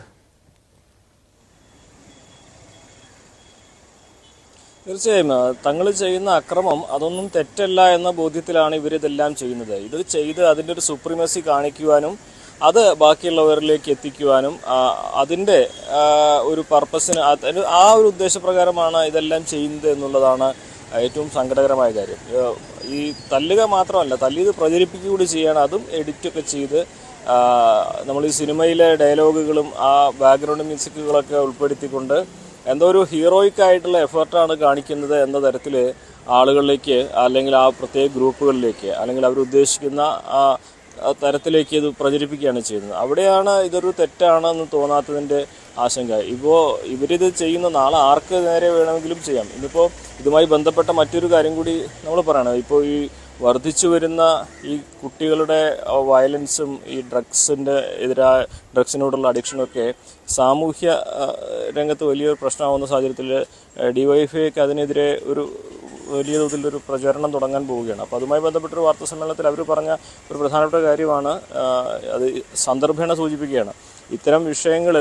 തീർച്ചയായും തങ്ങൾ ചെയ്യുന്ന അക്രമം അതൊന്നും തെറ്റല്ല എന്ന ബോധ്യത്തിലാണ് ഇവരിതെല്ലാം ചെയ്യുന്നത്. ഇത് ചെയ്ത് അതിൻ്റെ ഒരു സുപ്രീമസി കാണിക്കുവാനും അത് ബാക്കിയുള്ളവരിലേക്ക് എത്തിക്കുവാനും അതിൻ്റെ ഒരു പർപ്പസിന് ആ ഒരു ഉദ്ദേശപ്രകാരമാണ് ഇതെല്ലാം ചെയ്യുന്നത് എന്നുള്ളതാണ് ഏറ്റവും സങ്കടകരമായ കാര്യം. ഈ തല്ലുക മാത്രമല്ല, തല്ലിയത് പ്രചരിപ്പിക്കുക കൂടി ചെയ്യാണ്. അതും എഡിറ്റൊക്കെ ചെയ്ത് നമ്മൾ ഈ സിനിമയിലെ ഡയലോഗുകളും ആ ബാക്ക്ഗ്രൗണ്ട് മ്യൂസിക്കുകളൊക്കെ ഉൾപ്പെടുത്തിക്കൊണ്ട് എന്തോ ഒരു ഹീറോയിക് ആയിട്ടുള്ള എഫേർട്ടാണ് കാണിക്കുന്നത് എന്ന തരത്തിൽ ആളുകളിലേക്ക് അല്ലെങ്കിൽ ആ പ്രത്യേക ഗ്രൂപ്പുകളിലേക്ക് അല്ലെങ്കിൽ അവരുദ്ദേശിക്കുന്ന ആ തരത്തിലേക്ക് ഇത് പ്രചരിപ്പിക്കുകയാണ് ചെയ്യുന്നത്. അവിടെയാണ് ഇതൊരു തെറ്റാണെന്ന് തോന്നാത്തതിൻ്റെ ആശങ്ക. ഇപ്പോൾ ഇവരിത് ചെയ്യുന്ന നാളെ ആർക്ക് നേരെ വേണമെങ്കിലും ചെയ്യാം. ഇന്നിപ്പോൾ ഇതുമായി ബന്ധപ്പെട്ട മറ്റൊരു കാര്യം കൂടി നമ്മൾ പറയണം. ഇപ്പോൾ ഈ വർദ്ധിച്ചു വരുന്ന ഈ കുട്ടികളുടെ വയലൻസും ഈ ഡ്രഗ്സിനോടുള്ള അഡിക്ഷനൊക്കെ സാമൂഹ്യ രംഗത്ത് വലിയൊരു പ്രശ്നമാവുന്ന സാഹചര്യത്തിൽ ഡിവൈഎഫ്ഐക്ക് അതിനെതിരെ ഒരു വലിയ തോതിലൊരു പ്രചരണം തുടങ്ങാൻ പോവുകയാണ്. അപ്പോൾ അതുമായി ബന്ധപ്പെട്ടൊരു വാർത്താ സമ്മേളനത്തിൽ അവർ പറഞ്ഞ ഒരു പ്രധാനപ്പെട്ട കാര്യമാണ്, അത് സന്ദർഭേണ സൂചിപ്പിക്കുകയാണ്, ഇത്തരം വിഷയങ്ങൾ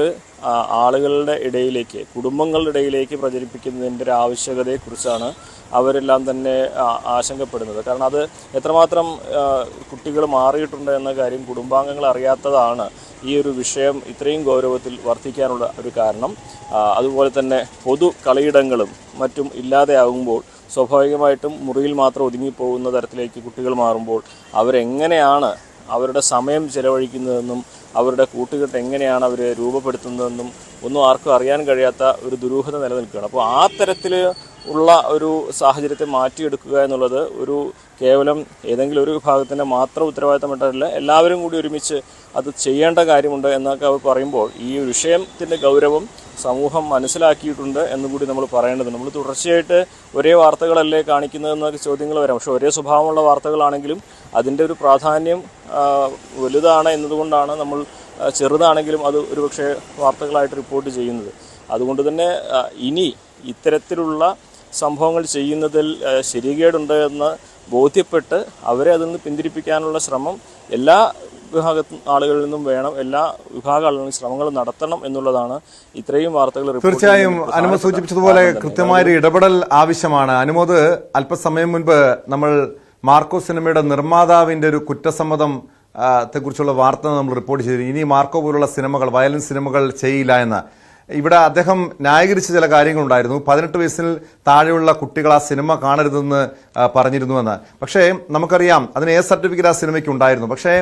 ആളുകളുടെ ഇടയിലേക്ക്, കുടുംബങ്ങളുടെ ഇടയിലേക്ക് പ്രചരിപ്പിക്കുന്നതിൻ്റെ ഒരു ആവശ്യകതയെക്കുറിച്ചാണ് അവരെല്ലാം തന്നെ ആശങ്കപ്പെടുന്നത്. കാരണം അത് എത്രമാത്രം കുട്ടികൾ മാറിയിട്ടുണ്ട് എന്ന കാര്യം കുടുംബാംഗങ്ങൾ അറിയാത്തതാണ് ഈ ഒരു വിഷയം ഇത്രയും ഗൗരവത്തിൽ വർദ്ധിക്കാനുള്ള ഒരു കാരണം. അതുപോലെ തന്നെ പൊതു കളിയിടങ്ങളും മറ്റും ഇല്ലാതെയാകുമ്പോൾ സ്വാഭാവികമായിട്ടും മുറിയിൽ മാത്രം ഒതുങ്ങിപ്പോകുന്ന തരത്തിലേക്ക് കുട്ടികൾ മാറുമ്പോൾ അവരെങ്ങനെയാണ് അവരുടെ സമയം ചെലവഴിക്കുന്നതെന്നും അവരുടെ കൂട്ടുകെട്ട് എങ്ങനെയാണ് അവർ രൂപപ്പെടുത്തുന്നതെന്നും ഒന്നും ആർക്കും അറിയാൻ കഴിയാത്ത ഒരു ദുരൂഹത നിലനിൽക്കുകയാണ്. അപ്പോൾ ആ തരത്തിൽ ഉള്ള ഒരു സാഹചര്യത്തെ മാറ്റിയെടുക്കുക എന്നുള്ളത് ഒരു കേവലം ഏതെങ്കിലും ഒരു വിഭാഗത്തിൻ്റെ മാത്രം ഉത്തരവാദിത്തമായിട്ടല്ല, എല്ലാവരും കൂടി ഒരുമിച്ച് അത് ചെയ്യേണ്ട കാര്യമുണ്ട് എന്നൊക്കെ അവർ പറയുമ്പോൾ ഈ വിഷയത്തിൻ്റെ ഗൗരവം സമൂഹം മനസ്സിലാക്കിയിട്ടുണ്ട് എന്നുകൂടി നമ്മൾ പറയേണ്ടതുണ്ട്. നമ്മൾ തുടർച്ചയായിട്ട് ഒരേ വാർത്തകളല്ലേ കാണിക്കുന്നതെന്നൊക്കെ ചോദ്യങ്ങൾ വരാം. പക്ഷേ ഒരേ സ്വഭാവമുള്ള വാർത്തകളാണെങ്കിലും അതിൻ്റെ ഒരു പ്രാധാന്യം വലുതാണ് എന്നതുകൊണ്ടാണ് നമ്മൾ ചെറുതാണെങ്കിലും അത് ഒരുപക്ഷെ വാർത്തകളായിട്ട് റിപ്പോർട്ട് ചെയ്യുന്നത്. അതുകൊണ്ട് തന്നെ ഇനി ഇത്തരത്തിലുള്ള സംഭവങ്ങൾ ചെയ്യുന്നതിൽ ശരികേടുണ്ട് എന്ന് ബോധ്യപ്പെട്ട് അവരെ അതിൽ നിന്ന് പിന്തിരിപ്പിക്കാനുള്ള ശ്രമം എല്ലാ ആളുകളിൽ നിന്നും വേണം, എല്ലാ വിഭാഗ ആളുകളും ശ്രമങ്ങൾ നടത്തണം എന്നുള്ളതാണ് ഇത്രയും വാർത്തകൾ.
തീർച്ചയായും അനുമോദ് സൂചിപ്പിച്ചതുപോലെ കൃത്യമായൊരു ഇടപെടൽ ആവശ്യമാണ്. അനുമോദ്, അല്പസമയം മുൻപ് നമ്മൾ മാർക്കോ സിനിമയുടെ നിർമ്മാതാവിന്റെ ഒരു കുറ്റസമ്മതം ത്തെക്കുറിച്ചുള്ള വാർത്ത നമ്മൾ റിപ്പോർട്ട് ചെയ്തു. ഇനി മാർക്കോ പോലുള്ള സിനിമകൾ, വയലൻസ് സിനിമകൾ ചെയ്യില്ല എന്ന്. ഇവിടെ അദ്ദേഹം ന്യായീകരിച്ച ചില കാര്യങ്ങളുണ്ടായിരുന്നു. 18 വയസ്സിൽ താഴെയുള്ള കുട്ടികൾ ആ സിനിമ കാണരുതെന്ന് പറഞ്ഞിരുന്നുവെന്ന്. പക്ഷേ നമുക്കറിയാം അതിന് എ സർട്ടിഫിക്കറ്റ് ആ സിനിമയ്ക്ക് ഉണ്ടായിരുന്നു. പക്ഷേ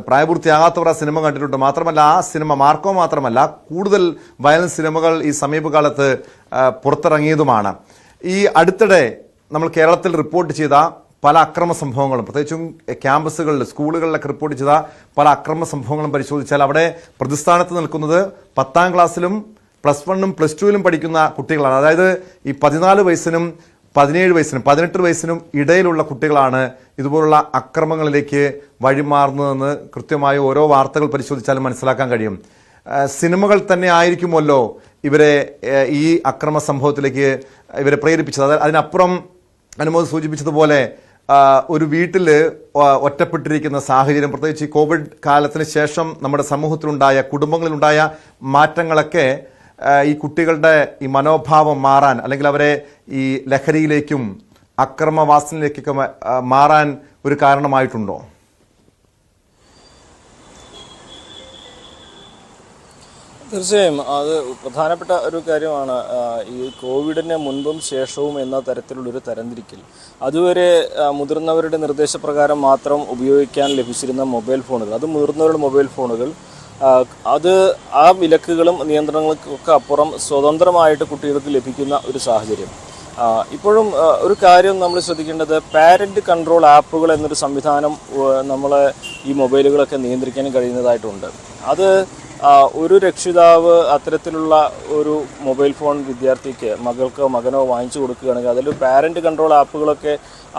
പ്രായപൂർത്തിയാകാത്തവർ ആ സിനിമ കണ്ടിട്ടുണ്ട്. മാത്രമല്ല ആ സിനിമ മാർക്കോ മാത്രമല്ല, കൂടുതൽ വയലൻസ് സിനിമകൾ ഈ സമീപകാലത്ത് പുറത്തിറങ്ങിയതുമാണ്. ഈ അടുത്തിടെ നമ്മൾ കേരളത്തിൽ റിപ്പോർട്ട് ചെയ്ത പല അക്രമ സംഭവങ്ങളും, പ്രത്യേകിച്ചും ക്യാമ്പസുകളിൽ, സ്കൂളുകളിലൊക്കെ റിപ്പോർട്ട് ചെയ്ത പല അക്രമ സംഭവങ്ങളും പരിശോധിച്ചാൽ അവിടെ പ്രതിസ്ഥാനത്ത് നിൽക്കുന്നത് 10ാം ക്ലാസ്സിലും +1 +2 പഠിക്കുന്ന കുട്ടികളാണ്. അതായത് ഈ 14 വയസ്സിനും 17 വയസ്സിനും 18 വയസ്സിനും ഇടയിലുള്ള കുട്ടികളാണ് ഇതുപോലുള്ള അക്രമങ്ങളിലേക്ക് വഴിമാറുന്നതെന്ന് കൃത്യമായി ഓരോ വാർത്തകൾ പരിശോധിച്ചാലും മനസ്സിലാക്കാൻ കഴിയും. സിനിമകൾ തന്നെ ആയിരിക്കുമല്ലോ ഇവരെ ഈ അക്രമ സംഭവത്തിലേക്ക് ഇവരെ പ്രേരിപ്പിച്ചത്. അതിനപ്പുറം അനുമോദ് സൂചിപ്പിച്ചതുപോലെ ഒരു വീട്ടിൽ ഒറ്റപ്പെട്ടിരിക്കുന്ന സാഹചര്യം, പ്രത്യേകിച്ച് ഈ കോവിഡ് കാലത്തിന് ശേഷം നമ്മുടെ സമൂഹത്തിലുണ്ടായ, കുടുംബങ്ങളിലുണ്ടായ മാറ്റങ്ങളൊക്കെ ഈ കുട്ടികളുടെ ഈ മനോഭാവം മാറാൻ, അല്ലെങ്കിൽ അവരെ ഈ ലഹരിയിലേക്കും അക്രമവാസനയിലേക്കൊക്കെ മാറാൻ ഒരു കാരണമായിട്ടുണ്ടോ?
തീർച്ചയായും അത് പ്രധാനപ്പെട്ട ഒരു കാര്യമാണ്. ഈ കോവിഡിന് മുൻപും ശേഷവും എന്ന തരത്തിലുള്ളൊരു തരംതിരിക്കൽ. അതുവരെ മുതിർന്നവരുടെ നിർദ്ദേശപ്രകാരം മാത്രം ഉപയോഗിക്കാൻ ലഭിച്ചിരുന്ന മൊബൈൽ ഫോണുകൾ, അത് മുതിർന്നവരുടെ മൊബൈൽ ഫോണുകൾ, അത് ആ വിലക്കുകളും നിയന്ത്രണങ്ങൾക്കൊക്കെ അപ്പുറം സ്വതന്ത്രമായിട്ട് കുട്ടികൾക്ക് ലഭിക്കുന്ന ഒരു സാഹചര്യം. ഇപ്പോഴും ഒരു കാര്യം നമ്മൾ ശ്രദ്ധിക്കേണ്ടത്, പാരൻ്റ് കൺട്രോൾ ആപ്പുകൾ എന്നൊരു സംവിധാനം നമ്മളെ ഈ മൊബൈലുകളൊക്കെ നിയന്ത്രിക്കാൻ കഴിയുന്നതായിട്ടുണ്ട്. അത് ഒരു രക്ഷിതാവ് അത്തരത്തിലുള്ള ഒരു മൊബൈൽ ഫോൺ വിദ്യാർത്ഥിക്ക്, മകൾക്കോ മകനോ വാങ്ങിച്ചു കൊടുക്കുകയാണെങ്കിൽ അതിൽ പാരൻ്റ് കൺട്രോൾ ആപ്പുകളൊക്കെ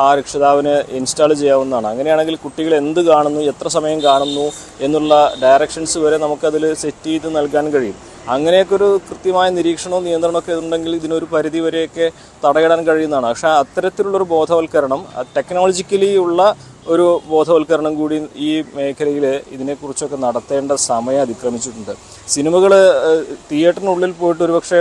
ആ രക്ഷിതാവിന് ഇൻസ്റ്റാൾ ചെയ്യാവുന്നതാണ്. അങ്ങനെയാണെങ്കിൽ കുട്ടികൾ എന്ത് കാണുന്നു, എത്ര സമയം കാണുന്നു എന്നുള്ള ഡയറക്ഷൻസ് വരെ നമുക്കതിൽ സെറ്റ് ചെയ്ത് നൽകാൻ കഴിയും. അങ്ങനെയൊക്കെ ഒരു കൃത്യമായ നിരീക്ഷണവും നിയന്ത്രണമൊക്കെ ഉണ്ടെങ്കിൽ ഇതിനൊരു പരിധി വരെയൊക്കെ തടയിടാൻ കഴിയുന്നതാണ്. പക്ഷേ അത്തരത്തിലുള്ളൊരു ബോധവൽക്കരണം, ടെക്നോളജിക്കലി ഉള്ള ഒരു ബോധവൽക്കരണം കൂടി ഈ മേഖലയിൽ ഇതിനെക്കുറിച്ചൊക്കെ നടത്തേണ്ട സമയം അതിക്രമിച്ചിട്ടുണ്ട്. സിനിമകൾ തിയേറ്ററിനുള്ളിൽ പോയിട്ട് ഒരുപക്ഷെ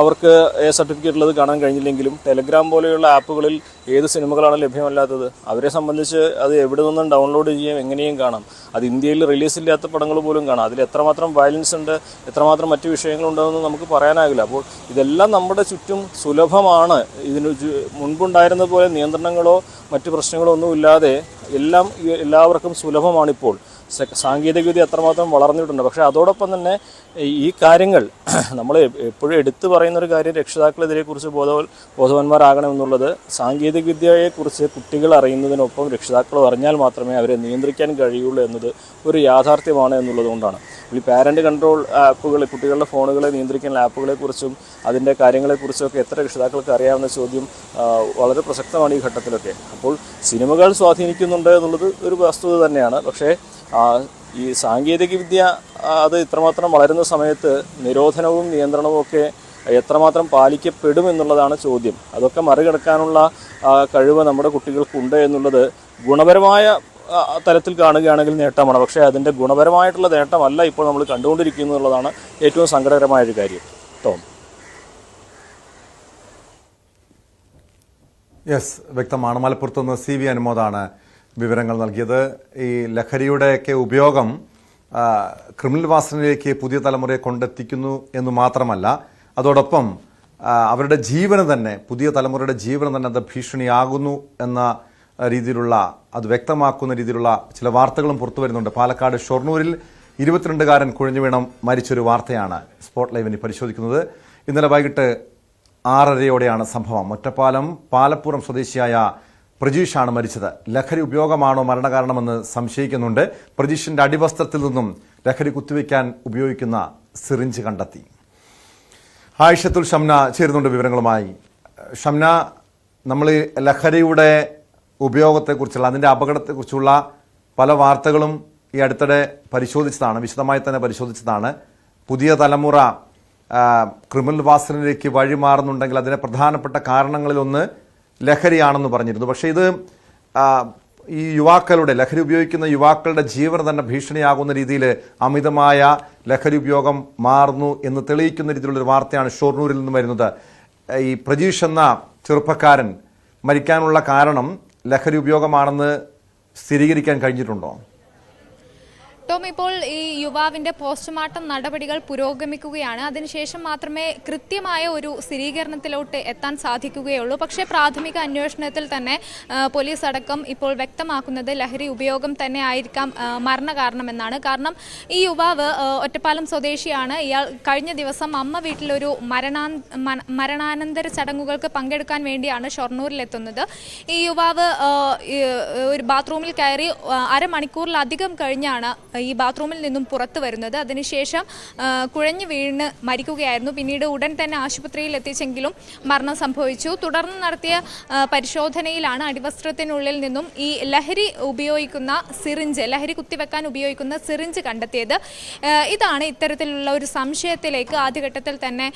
അവർക്ക് സർട്ടിഫിക്കറ്റ് ഉള്ളത് കാണാൻ കഴിഞ്ഞില്ലെങ്കിലും ടെലഗ്രാം പോലെയുള്ള ആപ്പുകളിൽ ഏത് സിനിമകളാണ് ലഭ്യമല്ലാത്തത്? അവരെ സംബന്ധിച്ച് അത് എവിടെ നിന്നും ഡൗൺലോഡ് ചെയ്യാം, എങ്ങനെയും കാണാം. അത് ഇന്ത്യയിൽ റിലീസില്ലാത്ത പടങ്ങൾ പോലും കാണാം. അതിൽ എത്രമാത്രം വയലൻസ് ഉണ്ട്, എത്രമാത്രം മറ്റു വിഷയങ്ങളുണ്ടെന്ന് നമുക്ക് പറയാനാകില്ല. അപ്പോൾ ഇതെല്ലാം നമ്മുടെ ചുറ്റും സുലഭമാണ്. ഇതിന് മുൻപുണ്ടായിരുന്ന പോലെ നിയന്ത്രണങ്ങളോ മറ്റു പ്രശ്നങ്ങളോ ഒന്നുമില്ലാതെ എല്ലാവർക്കും സുലഭമാണിപ്പോൾ. സാങ്കേതികവിദ്യ അത്രമാത്രം വളർന്നിട്ടുണ്ട്. പക്ഷേ അതോടൊപ്പം തന്നെ ഈ കാര്യങ്ങൾ നമ്മൾ എപ്പോഴും എടുത്തു പറയുന്നൊരു കാര്യം, രക്ഷിതാക്കൾ ഇതിനെക്കുറിച്ച് ബോധവാന്മാരാകണമെന്നുള്ളത്. സാങ്കേതികവിദ്യയെക്കുറിച്ച് കുട്ടികൾ അറിയുന്നതിനൊപ്പം രക്ഷിതാക്കൾ അറിഞ്ഞാൽ മാത്രമേ അവരെ നിയന്ത്രിക്കാൻ കഴിയുള്ളൂ എന്നത് ഒരു യാഥാർത്ഥ്യമാണ് എന്നുള്ളതുകൊണ്ടാണ്. ഈ പാരൻ്റ് കൺട്രോൾ ആപ്പുകൾ, കുട്ടികളുടെ ഫോണുകളെ നിയന്ത്രിക്കുന്ന ആപ്പുകളെക്കുറിച്ചും അതിൻ്റെ കാര്യങ്ങളെക്കുറിച്ചൊക്കെ എത്ര രക്ഷിതാക്കൾക്ക് അറിയാവുന്ന ചോദ്യം വളരെ പ്രസക്തമാണ് ഈ ഘട്ടത്തിലൊക്കെ. അപ്പോൾ സിനിമകൾ സ്വാധീനിക്കുന്നുണ്ട് എന്നുള്ളത് ഒരു വസ്തുത തന്നെയാണ്. പക്ഷേ ഈ സാങ്കേതികവിദ്യ അത് ഇത്രമാത്രം വളരുന്ന സമയത്ത് നിരോധനവും നിയന്ത്രണവും ഒക്കെ എത്രമാത്രം പാലിക്കപ്പെടുമെന്നുള്ളതാണ് ചോദ്യം. അതൊക്കെ മറികടക്കാനുള്ള കഴിവ് നമ്മുടെ കുട്ടികൾക്കുണ്ട് എന്നുള്ളത് ഗുണപരമായ തലത്തിൽ കാണുകയാണെങ്കിൽ നേട്ടമാണ്. പക്ഷേ അതിൻ്റെ ഗുണപരമായിട്ടുള്ള നേട്ടമല്ല ഇപ്പോൾ നമ്മൾ കണ്ടുകൊണ്ടിരിക്കുന്നു എന്നുള്ളതാണ് ഏറ്റവും സങ്കടകരമായൊരു കാര്യം. ടോം.
യെസ്, വ്യക്തമാണ്. മലപ്പുറത്തുനിന്ന് CV അനുമോദാണ് വിവരങ്ങൾ നൽകിയത്. ഈ ലഹരിയുടെയൊക്കെ ഉപയോഗം ക്രിമിനൽ വാസനയിലേക്ക് പുതിയ തലമുറയെ കൊണ്ടെത്തിക്കുന്നു എന്ന് മാത്രമല്ല, അതോടൊപ്പം അവരുടെ ജീവന് തന്നെ, പുതിയ തലമുറയുടെ ജീവന് തന്നെ അത് ഭീഷണിയാകുന്നു എന്ന രീതിയിലുള്ള, അത് വ്യക്തമാക്കുന്ന രീതിയിലുള്ള ചില വാർത്തകളും പുറത്തു വരുന്നുണ്ട്. പാലക്കാട് ഷൊർണൂരിൽ 22-കാരൻ കുഴഞ്ഞു വീണം മരിച്ചൊരു വാർത്തയാണ് സ്പോട്ട് ലൈവിന് പരിശോധിക്കുന്നത്. ഇന്നലെ വൈകിട്ട് 6:30-യോടെയാണ് സംഭവം. ഒറ്റപ്പാലം പാലപ്പുറം സ്വദേശിയായ പ്രജീഷാണ് മരിച്ചത്. ലഹരി ഉപയോഗമാണോ മരണകാരണമെന്ന് സംശയിക്കുന്നുണ്ട്. പ്രജീഷിന്റെ അടിവസ്ത്രത്തിൽ നിന്നും ലഹരി കുത്തിവയ്ക്കാൻ ഉപയോഗിക്കുന്ന സിറിഞ്ച് കണ്ടെത്തി. ആയിഷത്തുൽ ഷംന ചേരുന്നുണ്ട് വിവരങ്ങളുമായി. ഷംന, നമ്മൾ ലഹരിയുടെ ഉപയോഗത്തെക്കുറിച്ചുള്ള, അതിൻ്റെ അപകടത്തെക്കുറിച്ചുള്ള പല വാർത്തകളും ഈ അടുത്തിടെ പരിശോധിച്ചതാണ്, വിശദമായി തന്നെ പരിശോധിച്ചതാണ്. പുതിയ തലമുറ ക്രിമിനൽ വാസനയിലേക്ക് വഴിമാറുന്നുണ്ടെങ്കിൽ അതിന് പ്രധാനപ്പെട്ട കാരണങ്ങളിലൊന്ന് ലഹരിയാണെന്ന് പറഞ്ഞിരുന്നു. പക്ഷേ ഇത് ഈ യുവാക്കളുടെ, ലഹരി ഉപയോഗിക്കുന്ന യുവാക്കളുടെ ജീവന് തന്നെ ഭീഷണിയാകുന്ന രീതിയിൽ അമിതമായ ലഹരി ഉപയോഗം മാറുന്നു എന്ന് തെളിയിക്കുന്ന രീതിയിലുള്ളൊരു വാർത്തയാണ് ഷൊർണൂരിൽ നിന്ന് വരുന്നത്. ഈ പ്രജീഷ് എന്ന ചെറുപ്പക്കാരൻ മരിക്കാനുള്ള കാരണം ലഹരി ഉപയോഗമാണെന്ന് സ്ഥിരീകരിക്കാൻ കഴിഞ്ഞിട്ടുണ്ടോ?
ടോം, ഇപ്പോൾ ഈ യുവാവിന്റെ പോസ്റ്റ്മോർട്ടം നടപടികൾ പുരോഗമിക്കുകയാണ്. അതിനുശേഷം മാത്രമേ കൃത്യമായ ഒരു സ്ഥിരീകരണത്തിലോട്ട് എത്താൻ സാധിക്കുകയുള്ളൂ. പക്ഷേ പ്രാഥമിക അന്വേഷണത്തിൽ തന്നെ പോലീസ് അടക്കം ഇപ്പോൾ വ്യക്തമാക്കുന്നത് ലഹരി ഉപയോഗം തന്നെ ആയിരിക്കാം മരണകാരണമെന്നാണ്. കാരണം ഈ യുവാവ് ഒറ്റപ്പാലം സ്വദേശിയാണ്. ഇയാൾ കഴിഞ്ഞ ദിവസം അമ്മ വീട്ടിലൊരു മരണാനന്തര ചടങ്ങുകൾക്ക് പങ്കെടുക്കാൻ വേണ്ടിയാണ് ഷൊർണൂരിലെത്തുന്നത്. ഈ യുവാവ് ഒരു ബാത്റൂമിൽ കയറി അരമണിക്കൂറിലധികം കഴിഞ്ഞാണ് ഈ ബാത്റൂമിൽ നിന്നും പുറത്തു വരുന്നത്. അതിനുശേഷം കുഴഞ്ഞു വീണ് മരിക്കുകയായിരുന്നു. പിന്നീട് ഉടൻ തന്നെ ആശുപത്രിയിൽ എത്തിച്ചെങ്കിലും മരണം സംഭവിച്ചു. തുടർന്ന് നടത്തിയ പരിശോധനയിലാണ് അടിവസ്ത്രത്തിനുള്ളിൽ നിന്നും ഈ ലഹരി കുത്തിവെക്കാൻ ഉപയോഗിക്കുന്ന സിറിഞ്ച് കണ്ടെത്തിയത്. ഇതാണ് ഇത്തരത്തിലുള്ള ഒരു സംശയത്തിലേക്ക് ആദ്യഘട്ടത്തിൽ തന്നെ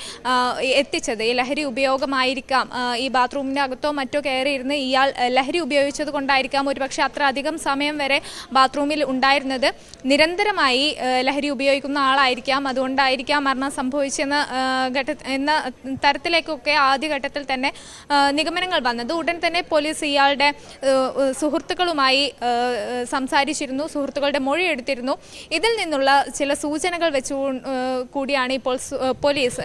എത്തിച്ചത്. ഈ ലഹരി ഉപയോഗമായിരിക്കാം, ഈ ബാത്റൂമിൻ്റെ അകത്തോ മറ്റോ കയറിയിരുന്ന് ഇയാൾ ലഹരി ഉപയോഗിച്ചത് കൊണ്ടായിരിക്കാം ഒരുപക്ഷെ അത്ര അധികം സമയം വരെ ബാത്റൂമിൽ ഉണ്ടായിരുന്നത്. നിരന്തരമായി ലഹരി ഉപയോഗിക്കുന്ന ആളായിരിക്കാം, അതുകൊണ്ടായിരിക്കാം മരണം സംഭവിച്ചെന്ന തരത്തിലേക്കൊക്കെ ആദ്യഘട്ടത്തിൽ തന്നെ നിഗമനങ്ങൾ വന്നത്. ഉടൻ തന്നെ പോലീസ് ഇയാളുടെ സുഹൃത്തുക്കളുമായി സംസാരിച്ചിരുന്നു, സുഹൃത്തുക്കളുടെ മൊഴി എടുത്തിരുന്നു. ഇതിൽ നിന്നുള്ള ചില സൂചനകൾ വെച്ചു കൂടിയാണ് ഇപ്പോൾ പോലീസ്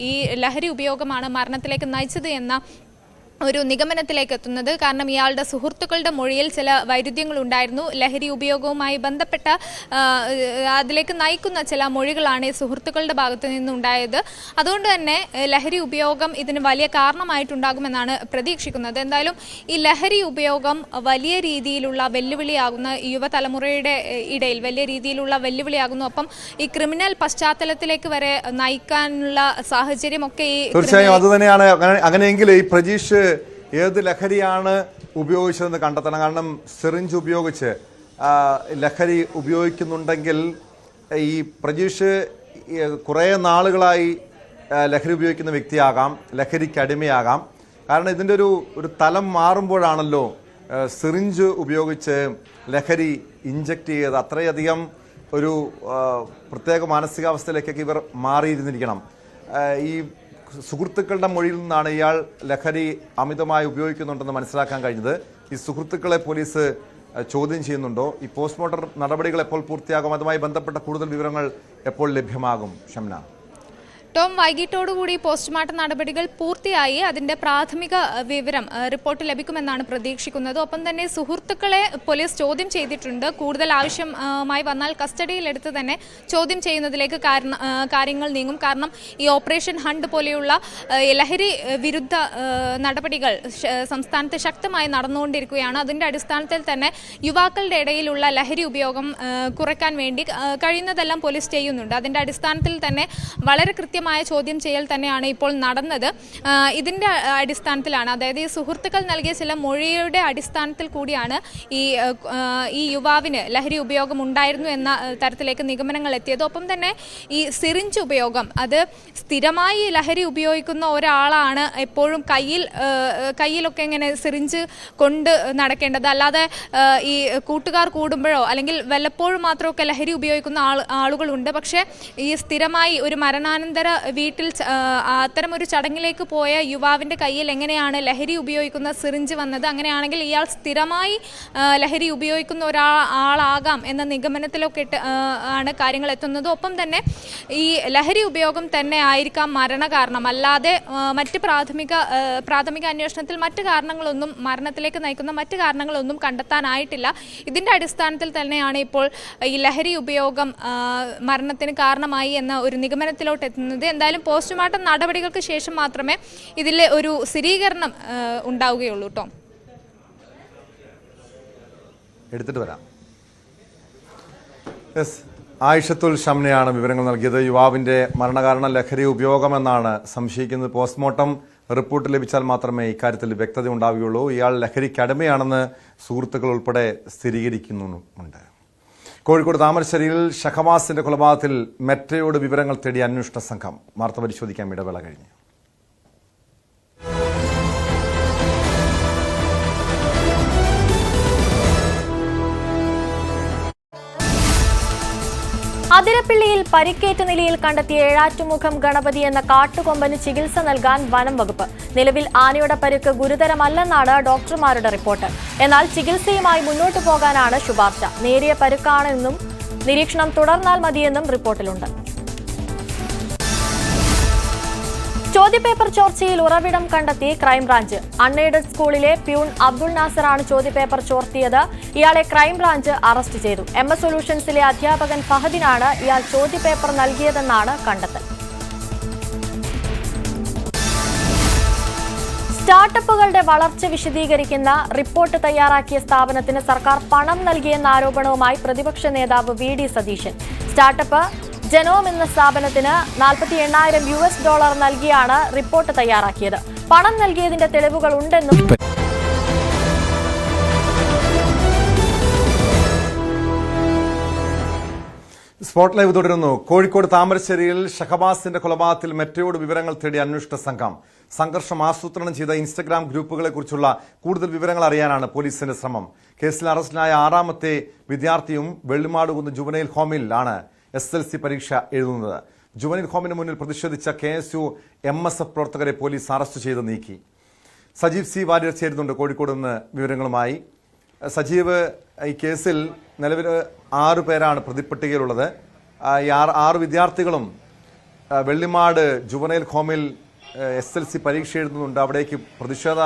ഈ ലഹരി ഉപയോഗമാണ് മരണത്തിലേക്ക് നയിച്ചത് എന്ന ഒരു നിഗമനത്തിലേക്ക് എത്തുന്നത്. കാരണം ഇയാളുടെ സുഹൃത്തുക്കളുടെ മൊഴിയിൽ ചില വൈരുദ്ധ്യങ്ങൾ ഉണ്ടായിരുന്നു. ലഹരി ഉപയോഗവുമായി ബന്ധപ്പെട്ട അതിലേക്ക് നയിക്കുന്ന ചില മൊഴികളാണ് ഈ സുഹൃത്തുക്കളുടെ ഭാഗത്ത് നിന്നുണ്ടായത്. അതുകൊണ്ട് തന്നെ ലഹരി ഉപയോഗം ഇതിന് വലിയ കാരണമായിട്ടുണ്ടാകുമെന്നാണ് പ്രതീക്ഷിക്കുന്നത്. എന്തായാലും ഈ ലഹരി ഉപയോഗം വലിയ രീതിയിലുള്ള വെല്ലുവിളിയാകുന്ന യുവതലമുറയുടെ ഇടയിൽ വലിയ രീതിയിലുള്ള വെല്ലുവിളിയാകുന്നു. ഒപ്പം ഈ ക്രിമിനൽ പശ്ചാത്തലത്തിലേക്ക് വരെ നയിക്കാനുള്ള സാഹചര്യമൊക്കെ
തീർച്ചയായും അത് തന്നെയാണ്. അങ്ങനെയെങ്കിൽ ഈ പ്രജീഷ് ഏത് ലഹരിയാണ് ഉപയോഗിച്ചതെന്ന് കണ്ടെത്തണം. കാരണം സിറിഞ്ച് ഉപയോഗിച്ച് ലഹരി ഉപയോഗിക്കുന്നുണ്ടെങ്കിൽ ഈ പ്രജീഷ് കുറേ നാളുകളായി ലഹരി ഉപയോഗിക്കുന്ന വ്യക്തിയാകാം, ലഹരിക്ക് അടിമയാകാം. കാരണം ഇതിൻ്റെ ഒരു തലം മാറുമ്പോഴാണല്ലോ സിറിഞ്ച് ഉപയോഗിച്ച് ലഹരി ഇഞ്ചക്ട് ചെയ്ത് അത്രയധികം ഒരു പ്രത്യേക മാനസികാവസ്ഥയിലേക്കൊക്കെ ഇവർ മാറിയിരുന്നിരിക്കണം. ഈ സുഹൃത്തുക്കളുടെ മൊഴിയിൽ നിന്നാണ് ഇയാൾ ലഹരി അമിതമായി ഉപയോഗിക്കുന്നുണ്ടെന്ന് മനസ്സിലാക്കാൻ കഴിഞ്ഞത്. ഈ സുഹൃത്തുക്കളെ പോലീസ് ചോദ്യം ചെയ്യുന്നുണ്ടോ? ഈ പോസ്റ്റ്മോർട്ടം നടപടികൾ എപ്പോൾ പൂർത്തിയാകും? അതുമായി ബന്ധപ്പെട്ട കൂടുതൽ വിവരങ്ങൾ എപ്പോൾ ലഭ്യമാകും ഷംന?
ടോം, വൈകിട്ടോടുകൂടി പോസ്റ്റ്മോർട്ടം നടപടികൾ പൂർത്തിയായി അതിന്റെ പ്രാഥമിക വിവരം റിപ്പോർട്ട് ലഭിക്കുമെന്നാണ് പ്രതീക്ഷിക്കുന്നത്. ഒപ്പം തന്നെ സുഹൃത്തുക്കളെ പോലീസ് ചോദ്യം ചെയ്തിട്ടുണ്ട്. കൂടുതൽ ആവശ്യമായി വന്നാൽ കസ്റ്റഡിയിലെടുത്ത് തന്നെ ചോദ്യം ചെയ്യുന്നതിലേക്ക് കാര്യങ്ങൾ നീങ്ങും. കാരണം ഈ ഓപ്പറേഷൻ ഹണ്ട് പോലെയുള്ള ലഹരി വിരുദ്ധ നടപടികൾ സംസ്ഥാനത്ത് ശക്തമായി നടന്നുകൊണ്ടിരിക്കുകയാണ്. അതിന്റെ അടിസ്ഥാനത്തിൽ തന്നെ യുവാക്കളുടെ ഇടയിലുള്ള ലഹരി ഉപയോഗം കുറയ്ക്കാൻ വേണ്ടി കഴിയുന്നതെല്ലാം പോലീസ് ചെയ്യുന്നുണ്ട്. അതിന്റെ അടിസ്ഥാനത്തിൽ തന്നെ വളരെ കൃത്യമായ ചോദ്യം ചെയ്യൽ തന്നെയാണ് ഇപ്പോൾ നടന്നത്. ഇതിന്റെ അടിസ്ഥാനത്തിലാണ്, അതായത് ഈ സുഹൃത്തുക്കൾ നൽകിയ ചില മൊഴിയുടെ അടിസ്ഥാനത്തിൽ കൂടിയാണ് ഈ യുവാവിന് ലഹരി ഉപയോഗം ഉണ്ടായിരുന്നു എന്ന തരത്തിലേക്ക് നിഗമനങ്ങൾ എത്തിയത്. ഒപ്പം തന്നെ ഈ സിറിഞ്ച് ഉപയോഗം, അത് സ്ഥിരമായി ലഹരി ഉപയോഗിക്കുന്ന ഒരാളാണ് എപ്പോഴും കയ്യിലൊക്കെ ഇങ്ങനെ സിറിഞ്ച് കൊണ്ട് നടക്കേണ്ടത്. അല്ലാതെ ഈ കൂട്ടുകാർ കൂടുമ്പോഴോ അല്ലെങ്കിൽ വല്ലപ്പോഴും മാത്രമൊക്കെ ലഹരി ഉപയോഗിക്കുന്ന ആളുകളുണ്ട്. പക്ഷേ ഈ സ്ഥിരമായി ഒരു മരണാനന്തര വീട്ടിൽ അത്തരം ഒരു ചടങ്ങിലേക്ക് പോയ യുവാവിൻ്റെ കയ്യിൽ എങ്ങനെയാണ് ലഹരി ഉപയോഗിക്കുന്ന സിറിഞ്ച് വന്നത്? അങ്ങനെയാണെങ്കിൽ ഇയാൾ സ്ഥിരമായി ലഹരി ഉപയോഗിക്കുന്ന ഒരാളാകാം എന്ന നിഗമനത്തിലൊക്കെ ആണ് കാര്യങ്ങൾ എത്തുന്നത്. ഒപ്പം തന്നെ ഈ ലഹരി ഉപയോഗം തന്നെ ആയിരിക്കാം മരണകാരണം, അല്ലാതെ മറ്റ് പ്രാഥമിക അന്വേഷണത്തിൽ മറ്റ് കാരണങ്ങളൊന്നും, മരണത്തിലേക്ക് നയിക്കുന്ന മറ്റ് കാരണങ്ങളൊന്നും കണ്ടെത്താനായിട്ടില്ല. ഇതിൻ്റെ അടിസ്ഥാനത്തിൽ തന്നെയാണ് ഇപ്പോൾ ഈ ലഹരി ഉപയോഗം മരണത്തിന് കാരണമായി എന്ന ഒരു നിഗമനത്തിലോട്ട് എത്തുന്നത്. എന്തായാലും പോസ്റ്റ്മോർട്ടം നടപടികൾക്ക് ശേഷം മാത്രമേ ഇതിൽ ഒരു സ്ഥിരീകരണം ഉണ്ടാവുകയുള്ളൂ. ടോം,
എടുത്തിട്ട് വരാം. ആയിഷത്തുൽ ഷംനയാണ് വിവരങ്ങൾ നൽകിയത്. യുവാവിന്റെ മരണകാരണം ലഹരി ഉപയോഗമെന്നാണ് സംശയിക്കുന്നത്. പോസ്റ്റ്മോർട്ടം റിപ്പോർട്ട് ലഭിച്ചാൽ മാത്രമേ ഇക്കാര്യത്തിൽ വ്യക്തത ഉണ്ടാവുകയുള്ളൂ. ഇയാൾ ലഹരിക്ക് അടിമയാണെന്ന് സുഹൃത്തുക്കൾ ഉൾപ്പെടെ സ്ഥിരീകരിക്കുന്നുമുണ്ട്. കോഴിക്കോട് താമരശ്ശേരിയിൽ ഷഹബാസിന്റെ കൊലപാതകത്തിൽ മെട്രയോട് വിവരങ്ങൾ തേടി അന്വേഷണ സംഘം. വാർത്ത പരിശോധിക്കാൻ ഇടവേള കഴിഞ്ഞു.
അതിരപ്പിള്ളിയിൽ പരിക്കേറ്റ നിലയിൽ കണ്ടെത്തിയ ഏഴാറ്റുമുഖം ഗണപതി എന്ന കാട്ടുകൊമ്പന് ചികിത്സ നൽകാൻ വനം വകുപ്പ്. നിലവിൽ ആനയുടെ പരിക്ക് ഗുരുതരമല്ലെന്നാണ് ഡോക്ടർമാരുടെ റിപ്പോർട്ട്. എന്നാൽ ചികിത്സയുമായി മുന്നോട്ടു പോകാനാണ് ശുപാർശ. നേരിയ പരുക്കാണെന്നും നിരീക്ഷണം തുടർന്നാൽ മതിയെന്നും റിപ്പോർട്ടിലുണ്ട്. ചോദ്യപേപ്പർ ചോർച്ചയിൽ ഉറവിടം കണ്ടെത്തി ക്രൈംബ്രാഞ്ച്. അൺഎയ്ഡഡ് സ്കൂളിലെ പ്യൂൺ അബ്ദുൾ നാസറാണ് ചോദ്യപേപ്പർ ചോർത്തിയത്. ഇയാളെ ക്രൈംബ്രാഞ്ച് അറസ്റ്റ് ചെയ്തു. MS സൊല്യൂഷൻസിലെ അധ്യാപകൻ ഫഹദിനാണ് ഇയാൾ ചോദ്യപേപ്പർ നൽകിയതെന്നാണ് കണ്ടെത്തൽ. സ്റ്റാർട്ടപ്പുകളുടെ വളർച്ച വിശദീകരിക്കുന്ന റിപ്പോർട്ട് തയ്യാറാക്കിയ സ്ഥാപനത്തിന് സർക്കാർ പണം നൽകിയെന്ന ആരോപണവുമായി പ്രതിപക്ഷ നേതാവ് വി.ഡി. സതീശൻ. സ്റ്റാർട്ടപ്പ് ജനോം എന്ന സ്ഥാപനത്തിന് $48,000 നൽകിയാണ് റിപ്പോർട്ട് തയ്യാറാക്കിയത്. പണം നൽകിയതിന്റെ തെളിവുകൾ ഉണ്ടെന്നും
സ്പോട്ട് ലൈവ് തുടരുന്നു. കോഴിക്കോട് താമരശ്ശേരിയിൽ ഷഹബാസിന്റെ കൊലപാതകത്തിൽ മെറ്റയോട് വിവരങ്ങൾ തേടിയ അന്വേഷണ സംഘം. സംഘർഷം ആസൂത്രണം ചെയ്ത ഇൻസ്റ്റഗ്രാം ഗ്രൂപ്പുകളെ കുറിച്ചുള്ള കൂടുതൽ വിവരങ്ങൾ അറിയാനാണ് പോലീസിന്റെ ശ്രമം. കേസിൽ അറസ്റ്റിലായ 6ാമത്തെ വിദ്യാർത്ഥിയും വെള്ളിമാടുകുന്ന് ജുവനൈൽ ഹോമിൽ ആണ് SSLC പരീക്ഷ എഴുതുന്നത്. ജുവനൈൽ ഹോമിന് മുന്നിൽ പ്രതിഷേധിച്ച KSU MSF പ്രവർത്തകരെ പോലീസ് അറസ്റ്റ് ചെയ്ത് നീക്കി. സജീവ് സി വാര്യർ ചേരുന്നുണ്ട് കോഴിക്കോട് നിന്ന് വിവരങ്ങളുമായി. സജീവ്, ഈ കേസിൽ നിലവിൽ 6 പേരാണ് പ്രതിപ്പട്ടികയിലുള്ളത്. ഈ 6 വിദ്യാർത്ഥികളും വെള്ളിമാട് ജുവനൈൽ ഹോമിൽ SSLC പരീക്ഷ എഴുതുന്നുണ്ട്. അവിടേക്ക് പ്രതിഷേധ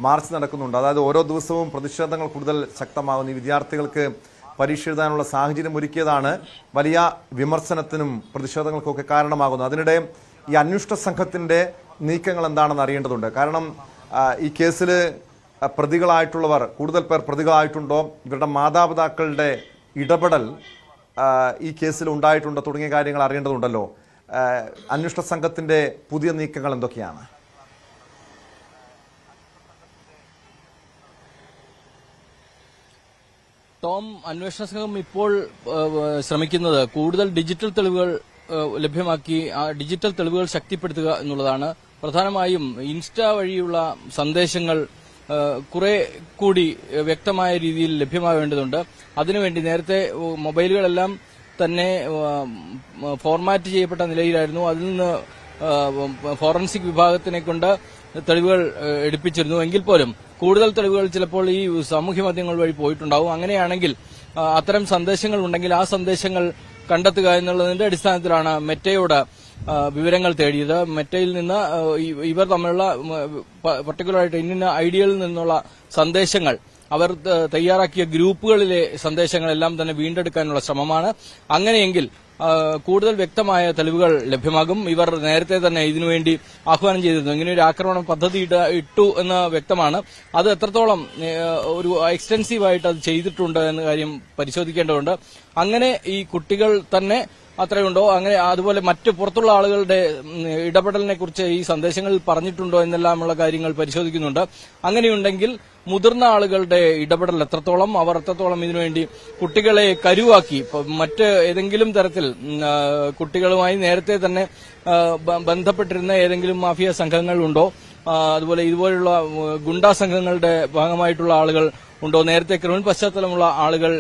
മാർച്ച് നടക്കുന്നുണ്ട്. അതായത് ഓരോ ദിവസവും പ്രതിഷേധങ്ങൾ കൂടുതൽ ശക്തമാകുന്നു. ഈ വിദ്യാർത്ഥികൾക്ക് പരീക്ഷ എഴുതാനുള്ള സാഹചര്യം ഒരുക്കിയതാണ് വലിയ വിമർശനത്തിനും പ്രതിഷേധങ്ങൾക്കൊക്കെ കാരണമാകുന്നത്. അതിനിടെ ഈ അന്വേഷണ സംഘത്തിന്റെ നീക്കങ്ങൾ എന്താണെന്ന് അറിയേണ്ടതുണ്ട്. കാരണം ഈ കേസിൽ പ്രതികളായിട്ടുള്ളവർ, കൂടുതൽ പേർ പ്രതികളായിട്ടുണ്ടോ, ഇവരുടെ മാതാപിതാക്കളുടെ ഇടപെടൽ ഈ കേസിൽ ഉണ്ടായിട്ടുണ്ടോ തുടങ്ങിയ കാര്യങ്ങൾ അറിയേണ്ടതുണ്ടല്ലോ. അന്വേഷണ സംഘത്തിന്റെ പുതിയ നീക്കങ്ങൾ എന്തൊക്കെയാണ്?
ടോം, അന്വേഷണ സംഘം ഇപ്പോൾ ശ്രമിക്കുന്നത് കൂടുതൽ ഡിജിറ്റൽ തെളിവുകൾ ലഭ്യമാക്കി ആ ഡിജിറ്റൽ തെളിവുകൾ ശക്തിപ്പെടുത്തുക എന്നുള്ളതാണ്. പ്രധാനമായും ഇൻസ്റ്റ വഴിയുള്ള സന്ദേശങ്ങൾ കുറെ കൂടി വ്യക്തമായ രീതിയിൽ ലഭ്യമാവേണ്ടതുണ്ട്. അതിനുവേണ്ടി നേരത്തെ മൊബൈലുകളെല്ലാം തന്നെ ഫോർമാറ്റ് ചെയ്യപ്പെട്ട നിലയിലായിരുന്നു. അതിൽ നിന്ന് ഫോറൻസിക് വിഭാഗത്തിനെ കൊണ്ട് തെളിവുകൾ എടുപ്പിച്ചിരുന്നു. എങ്കിൽ പോലും കൂടുതൽ തെളിവുകൾ ചിലപ്പോൾ ഈ സാമൂഹ്യ മാധ്യമങ്ങൾ വഴി പോയിട്ടുണ്ടാവും. അങ്ങനെയാണെങ്കിൽ അത്തരം സന്ദേശങ്ങൾ ഉണ്ടെങ്കിൽ ആ സന്ദേശങ്ങൾ കണ്ടെത്തുക എന്നുള്ളതിന്റെ അടിസ്ഥാനത്തിലാണ് മെറ്റയോട് വിവരങ്ങൾ തേടിയത്. മെറ്റയിൽ നിന്ന് ഇവർ തമ്മിലുള്ള പർട്ടിക്കുലറായിട്ട് ഇന്ന ഐഡിയയിൽ നിന്നുള്ള സന്ദേശങ്ങൾ, അവർ തയ്യാറാക്കിയ ഗ്രൂപ്പുകളിലെ സന്ദേശങ്ങളെല്ലാം തന്നെ വീണ്ടെടുക്കാനുള്ള ശ്രമമാണ്. അങ്ങനെയെങ്കിൽ കൂടുതൽ വ്യക്തമായ തെളിവുകൾ ലഭ്യമാകും. ഇവർ നേരത്തെ തന്നെ ഇതിനുവേണ്ടി ആഹ്വാനം ചെയ്തിരുന്നു. ഇങ്ങനെയൊരു ആക്രമണം പദ്ധതി ഇട്ടു എന്ന് വ്യക്തമാണ്. അത് എത്രത്തോളം ഒരു എക്സ്റ്റൻസീവായിട്ട് അത് ചെയ്തിട്ടുണ്ട് എന്ന കാര്യം പരിശോധിക്കേണ്ടതുണ്ട്. അങ്ങനെ ഈ കുട്ടികൾ തന്നെ അത്രയുണ്ടോ, അങ്ങനെ അതുപോലെ മറ്റ് പുറത്തുള്ള ആളുകളുടെ ഇടപെടലിനെ കുറിച്ച് ഈ സന്ദേശങ്ങളിൽ പറഞ്ഞിട്ടുണ്ടോ എന്നെല്ലാമുള്ള കാര്യങ്ങൾ പരിശോധിക്കുന്നുണ്ട്. അങ്ങനെയുണ്ടെങ്കിൽ മുതിർന്ന ആളുകളുടെ ഇടപെടൽ എത്രത്തോളം, അവർ എത്രത്തോളം ഇതിനുവേണ്ടി കുട്ടികളെ കരുവാക്കി മറ്റ് ഏതെങ്കിലും തരത്തിൽ കുട്ടികളുമായി നേരത്തെ തന്നെ ബന്ധപ്പെട്ടിരുന്ന ഏതെങ്കിലും മാഫിയ സംഘങ്ങളുണ്ടോ, അതുപോലെ ഇതുപോലുള്ള ഗുണ്ടാ സംഘങ്ങളുടെ ഭാഗമായിട്ടുള്ള ആളുകൾ ഉണ്ടോ, നേരത്തെ ക്രിമിനൽ പശ്ചാത്തലമുള്ള ആളുകൾ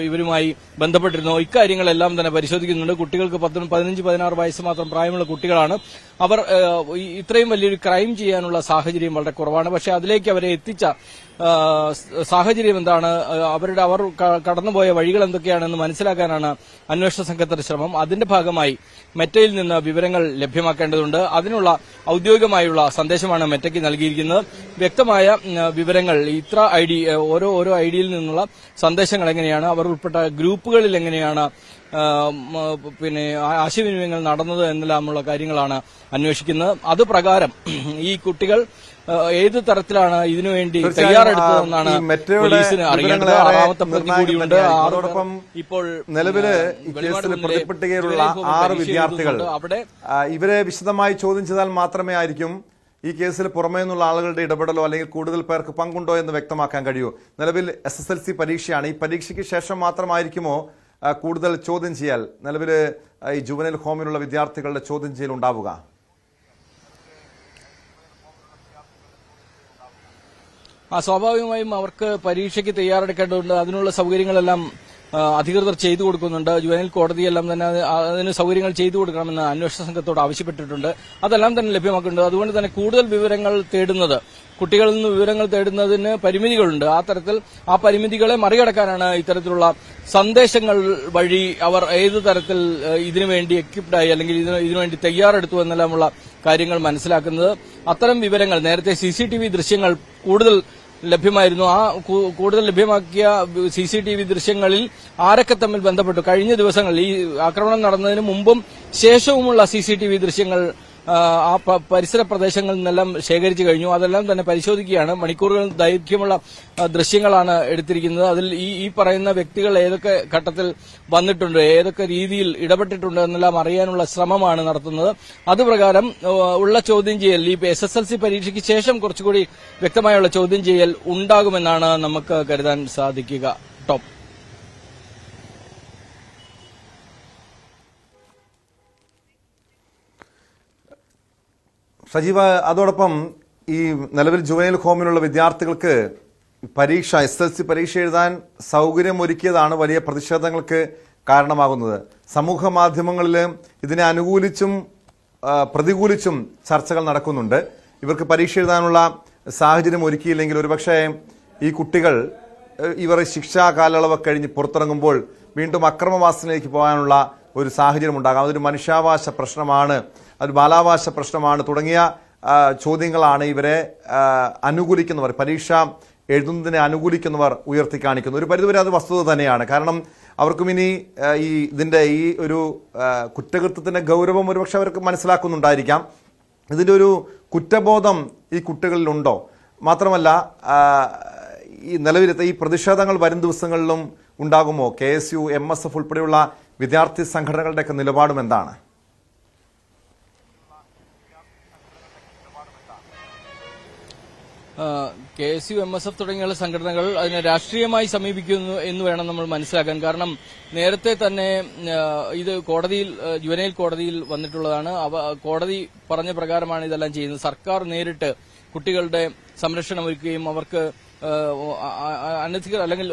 ഇവരുമായി ബന്ധപ്പെട്ടിരുന്നോ, ഇക്കാര്യങ്ങളെല്ലാം തന്നെ പരിശോധിക്കുന്നുണ്ട്. കുട്ടികൾക്ക് 15-16 വയസ്സ് മാത്രം പ്രായമുള്ള കുട്ടികളാണ്. അവർ ഇത്രയും വലിയൊരു ക്രൈം ചെയ്യാനുള്ള സാഹചര്യം വളരെ കുറവാണ്. പക്ഷെ അതിലേക്ക് അവരെ എത്തിച്ച സാഹചര്യം എന്താണ്, അവർ കടന്നുപോയ വഴികൾ എന്തൊക്കെയാണെന്ന് മനസ്സിലാക്കാനാണ് അന്വേഷണ സംഘത്തിന്റെ ശ്രമം. അതിന്റെ ഭാഗമായി മെറ്റയിൽ നിന്ന് വിവരങ്ങൾ ലഭ്യമാക്കേണ്ടതുണ്ട്. അതിനുള്ള ഔദ്യോഗികമായുള്ള സന്ദേശമാണ് മെറ്റയ്ക്ക് നൽകിയിരിക്കുന്നത്. വ്യക്തമായ വിവരങ്ങൾ, ഇത്ര ഐഡി, ഓരോ ഐഡിയിൽ നിന്നുള്ള സന്ദേശങ്ങൾ എങ്ങനെയാണ്, അവർ ഉൾപ്പെട്ട ഗ്രൂപ്പുകളിൽ എങ്ങനെയാണ് പിന്നെ ആശയവിനിമയങ്ങൾ നടന്നത് എന്നെല്ലാമുള്ള കാര്യങ്ങളാണ് അന്വേഷിക്കുന്നത്. അത് പ്രകാരം ഈ കുട്ടികൾ ഏത് തരത്തിലാണ് ഇതിനുവേണ്ടി തയ്യാറെടുത്തതെന്നാണ് പോലീസിന് അറിയേണ്ടത്. 6ാമത്തെ പ്രതി കൂടിയുണ്ട്.
അതോടൊപ്പം ഇപ്പോൾ നിലവില് കേസിൽ പ്രതിപ്പട്ടികയിലുള്ള 6 വിദ്യാർത്ഥികൾ, ഇവരെ വിശദമായി ചോദ്യം ചെയ്താൽ മാത്രമേ ആയിരിക്കും ഈ കേസിൽ പുറമേ നിന്നുള്ള ആളുകളുടെ ഇടപെടലോ അല്ലെങ്കിൽ കൂടുതൽ പേർക്ക് പങ്കുണ്ടോ എന്ന് വ്യക്തമാക്കാൻ കഴിയൂ. നിലവിൽ SSLC പരീക്ഷയാണ്. ഈ പരീക്ഷയ്ക്ക് ശേഷം മാത്രമായിരിക്കുമോ കൂടുതൽ ചോദ്യം ചെയ്യൽ, നിലവിൽ ഈ ജുവനൈൽ ഹോമിലുള്ള വിദ്യാർത്ഥികളുടെ ചോദ്യം ചെയ്യൽ ഉണ്ടാവുക?
സ്വാഭാവികമായും അവർക്ക് പരീക്ഷയ്ക്ക് തയ്യാറെടുക്കേണ്ടതുണ്ട്. അതിനുള്ള സൗകര്യങ്ങളെല്ലാം അധികൃതർ ചെയ്തു കൊടുക്കുന്നുണ്ട്. ജുവനൈൽ കോടതിയെല്ലാം തന്നെ അതിന് സൗകര്യങ്ങൾ ചെയ്തു കൊടുക്കണമെന്ന് അന്വേഷണ സംഘത്തോട് ആവശ്യപ്പെട്ടിട്ടുണ്ട്. അതെല്ലാം തന്നെ ലഭ്യമാക്കുന്നുണ്ട്. അതുകൊണ്ട് തന്നെ കൂടുതൽ വിവരങ്ങൾ തേടുന്നത്, കുട്ടികളിൽ നിന്ന് വിവരങ്ങൾ തേടുന്നതിന് പരിമിതികളുണ്ട്. ആ തരത്തിൽ ആ പരിമിതികളെ മറികടക്കാനാണ് ഇത്തരത്തിലുള്ള സന്ദേശങ്ങൾ വഴി അവർ ഏത് തരത്തിൽ ഇതിനുവേണ്ടി എക്വിപ്ഡായി അല്ലെങ്കിൽ ഇതിനുവേണ്ടി തയ്യാറെടുത്തു എന്നെല്ലാമുള്ള കാര്യങ്ങൾ മനസ്സിലാക്കുന്നത്. അത്തരം വിവരങ്ങൾ നേരത്തെ CCTV ദൃശ്യങ്ങൾ കൂടുതൽ ലഭ്യമായിരുന്നു. ആ കൂടുതൽ ലഭ്യമാക്കിയ CCTV ദൃശ്യങ്ങളിൽ ആരൊക്കെ തമ്മിൽ ബന്ധപ്പെട്ടു, കഴിഞ്ഞ ദിവസങ്ങളിൽ ഈ ആക്രമണം നടന്നതിന് മുമ്പും ശേഷവുമുള്ള CCTV ദൃശ്യങ്ങൾ
പരിസര പ്രദേശങ്ങളിൽ നിന്നെല്ലാം ശേഖരിച്ചു കഴിഞ്ഞു. അതെല്ലാം തന്നെ പരിശോധിക്കുകയാണ്. മണിക്കൂറുകൾ ദൈർഘ്യമുള്ള ദൃശ്യങ്ങളാണ് എടുത്തിരിക്കുന്നത്. അതിൽ ഈ പറയുന്ന വ്യക്തികൾ ഏതൊക്കെ ഘട്ടത്തിൽ വന്നിട്ടുണ്ട്, ഏതൊക്കെ രീതിയിൽ ഇടപെട്ടിട്ടുണ്ട് എന്നെല്ലാം അറിയാനുള്ള ശ്രമമാണ് നടത്തുന്നത്. അതുപ്രകാരം ഉള്ള ചോദ്യം ചെയ്യൽ ഈ SSLC പരീക്ഷയ്ക്ക് ശേഷം കുറച്ചുകൂടി വ്യക്തമായുള്ള ചോദ്യം ചെയ്യൽ ഉണ്ടാകുമെന്നാണ് നമുക്ക് കരുതാൻ സാധിക്കുക. ടോം.
സജീവ, അതോടൊപ്പം ഈ നിലവിൽ ജുവനൈൽ ഹോമിലുള്ള വിദ്യാർത്ഥികൾക്ക് പരീക്ഷ SSLC പരീക്ഷ എഴുതാൻ സൗകര്യമൊരുക്കിയതാണ് വലിയ പ്രതിഷേധങ്ങൾക്ക് കാരണമാകുന്നത്. സമൂഹ മാധ്യമങ്ങളിൽ ഇതിനെ അനുകൂലിച്ചും പ്രതികൂലിച്ചും ചർച്ചകൾ നടക്കുന്നുണ്ട്. ഇവർക്ക് പരീക്ഷ എഴുതാനുള്ള സാഹചര്യം ഒരുക്കിയില്ലെങ്കിൽ ഒരുപക്ഷെ ഈ കുട്ടികൾ ഇവർ ശിക്ഷാ കാലയളവ് കഴിഞ്ഞ് പുറത്തിറങ്ങുമ്പോൾ വീണ്ടും അക്രമവാസനയിലേക്ക് പോകാനുള്ള ഒരു സാഹചര്യം ഉണ്ടാകാം. അതൊരു മനുഷ്യാവകാശ പ്രശ്നമാണ്, അത് ബാലാവകാശ പ്രശ്നമാണ് തുടങ്ങിയ ചോദ്യങ്ങളാണ് ഇവരെ അനുകൂലിക്കുന്നവർ, പരീക്ഷ എഴുതുന്നതിനെ അനുകൂലിക്കുന്നവർ ഉയർത്തിക്കാണിക്കുന്നു. ഒരു പരിധിവരെ അത് വസ്തുത തന്നെയാണ്. കാരണം അവർക്കും ഇനി ഇതിന്റെ ഈ ഒരു കുറ്റകൃത്യത്തിന്റെ ഗൗരവം ഒരുപക്ഷെ അവർക്ക് മനസ്സിലാക്കുന്നുണ്ടായിരിക്കാം. ഇതിന്റെ ഒരു കുറ്റബോധം ഈ കുട്ടികളിലുണ്ടോ? മാത്രമല്ല ഈ നിലവിലത്തെ ഈ പ്രതിഷേധങ്ങൾ വരും ദിവസങ്ങളിലും ഉണ്ടാകുമോ? KSU, MSF ഉൾപ്പെടെയുള്ള വിദ്യാർത്ഥി സംഘടനകളുടെയൊക്കെ നിലപാടും എന്താണ്?
KSU, MSF തുടങ്ങിയുള്ള സംഘടനകൾ അതിനെ രാഷ്ട്രീയമായി സമീപിക്കുന്നു എന്ന് വേണം നമ്മൾ മനസ്സിലാക്കാൻ. കാരണം നേരത്തെ തന്നെ ഇത് ജുവനൈൽ കോടതിയിൽ വന്നിട്ടുള്ളതാണ്. കോടതി പറഞ്ഞ പ്രകാരമാണ് ഇതെല്ലാം ചെയ്യുന്നത്. സർക്കാർ നേരിട്ട് കുട്ടികളുടെ സംരക്ഷണം ഒരുക്കുകയും അവർക്ക് അനധികൃത അല്ലെങ്കിൽ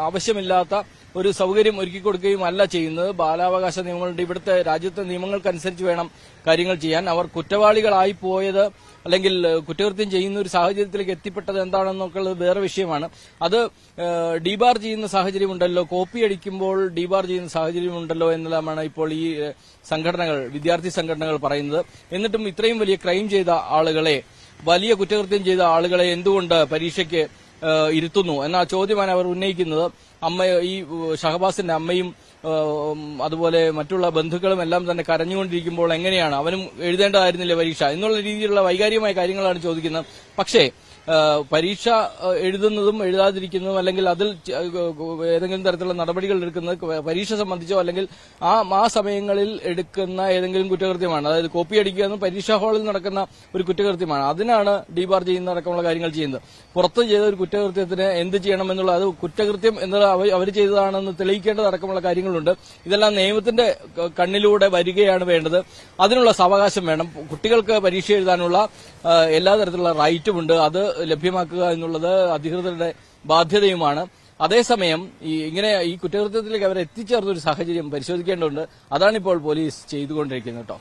ആവശ്യമില്ലാത്ത ഒരു സൗകര്യം ഒരുക്കി കൊടുക്കുകയും അല്ല ചെയ്യുന്നത്. ബാലാവകാശ നിയമങ്ങളുടെ ഇവിടുത്തെ രാജ്യത്തെ നിയമങ്ങൾക്കനുസരിച്ച് വേണം കാര്യങ്ങൾ ചെയ്യാൻ. അവർ കുറ്റവാളികളായി പോയത് അല്ലെങ്കിൽ കുറ്റകൃത്യം ചെയ്യുന്ന ഒരു സാഹചര്യത്തിലേക്ക് എത്തിപ്പെട്ടത് എന്താണെന്നൊക്കെയുള്ളത് വേറെ വിഷയമാണ്. അത് ഡീബാർ ചെയ്യുന്ന സാഹചര്യമുണ്ടല്ലോ, കോപ്പി അടിക്കുമ്പോൾ ഡീബാർ ചെയ്യുന്ന സാഹചര്യമുണ്ടല്ലോ എന്നെല്ലാമാണ് ഇപ്പോൾ ഈ വിദ്യാർത്ഥി സംഘടനകൾ പറയുന്നത്. എന്നിട്ടും ഇത്രയും വലിയ ക്രൈം ചെയ്ത ആളുകളെ, വലിയ കുറ്റകൃത്യം ചെയ്ത ആളുകളെ എന്തുകൊണ്ട് പരീക്ഷയ്ക്ക് ഇരുത്തുന്നു എന്ന ചോദ്യമാണ് അവർ ഉന്നയിക്കുന്നത്. ഈ ഷഹബാസിന്റെ അമ്മയും അതുപോലെ മറ്റുള്ള ബന്ധുക്കളും എല്ലാം തന്നെ കരഞ്ഞുകൊണ്ടിരിക്കുമ്പോൾ എങ്ങനെയാണ് അവനും എഴുതേണ്ടതായിരുന്നില്ലേ പരീക്ഷ എന്നുള്ള രീതിയിലുള്ള വൈകാരികമായ കാര്യങ്ങളാണ് ചോദിക്കുന്നത്. പക്ഷേ പരീക്ഷ എഴുതുന്നതും എഴുതാതിരിക്കുന്നതും അല്ലെങ്കിൽ അതിൽ ഏതെങ്കിലും തരത്തിലുള്ള നടപടികൾ എടുക്കുന്നത് പരീക്ഷ സംബന്ധിച്ചോ അല്ലെങ്കിൽ ആ സമയങ്ങളിൽ എടുക്കുന്ന ഏതെങ്കിലും കുറ്റകൃത്യമാണ്. അതായത് കോപ്പി അടിക്കുക എന്ന് പരീക്ഷാ ഹാളിൽ നടക്കുന്ന ഒരു കുറ്റകൃത്യമാണ്. അതിനാണ് ഡീബാർ ചെയ്യുന്ന അടക്കമുള്ള കാര്യങ്ങൾ ചെയ്യുന്നത്. പുറത്ത് ചെയ്ത ഒരു കുറ്റകൃത്യത്തിന് എന്ത് ചെയ്യണമെന്നുള്ള, അത് കുറ്റകൃത്യം എന്നത് അവർ ചെയ്തതാണെന്ന് തെളിയിക്കേണ്ടതടക്കമുള്ള കാര്യങ്ങളുണ്ട്. ഇതെല്ലാം നിയമത്തിന്റെ കണ്ണിലൂടെ വരികയാണ് വേണ്ടത്. അതിനുള്ള സാവകാശം വേണം. കുട്ടികൾക്ക് പരീക്ഷ എഴുതാനുള്ള എല്ലാ തരത്തിലുള്ള റൈറ്റുമുണ്ട്. അത് ലഭ്യമാക്കുക എന്നുള്ളത് അധികൃതരുടെ ബാധ്യതയുമാണ്. അതേസമയം ഈ കുറ്റകൃത്യത്തിലേക്ക് അവരെ എത്തിച്ചേർന്ന ഒരു സാഹചര്യം പരിശോധിക്കേണ്ടതുണ്ട്. അതാണിപ്പോൾ പോലീസ് ചെയ്തുകൊണ്ടിരിക്കുന്നത്. കേട്ടോ,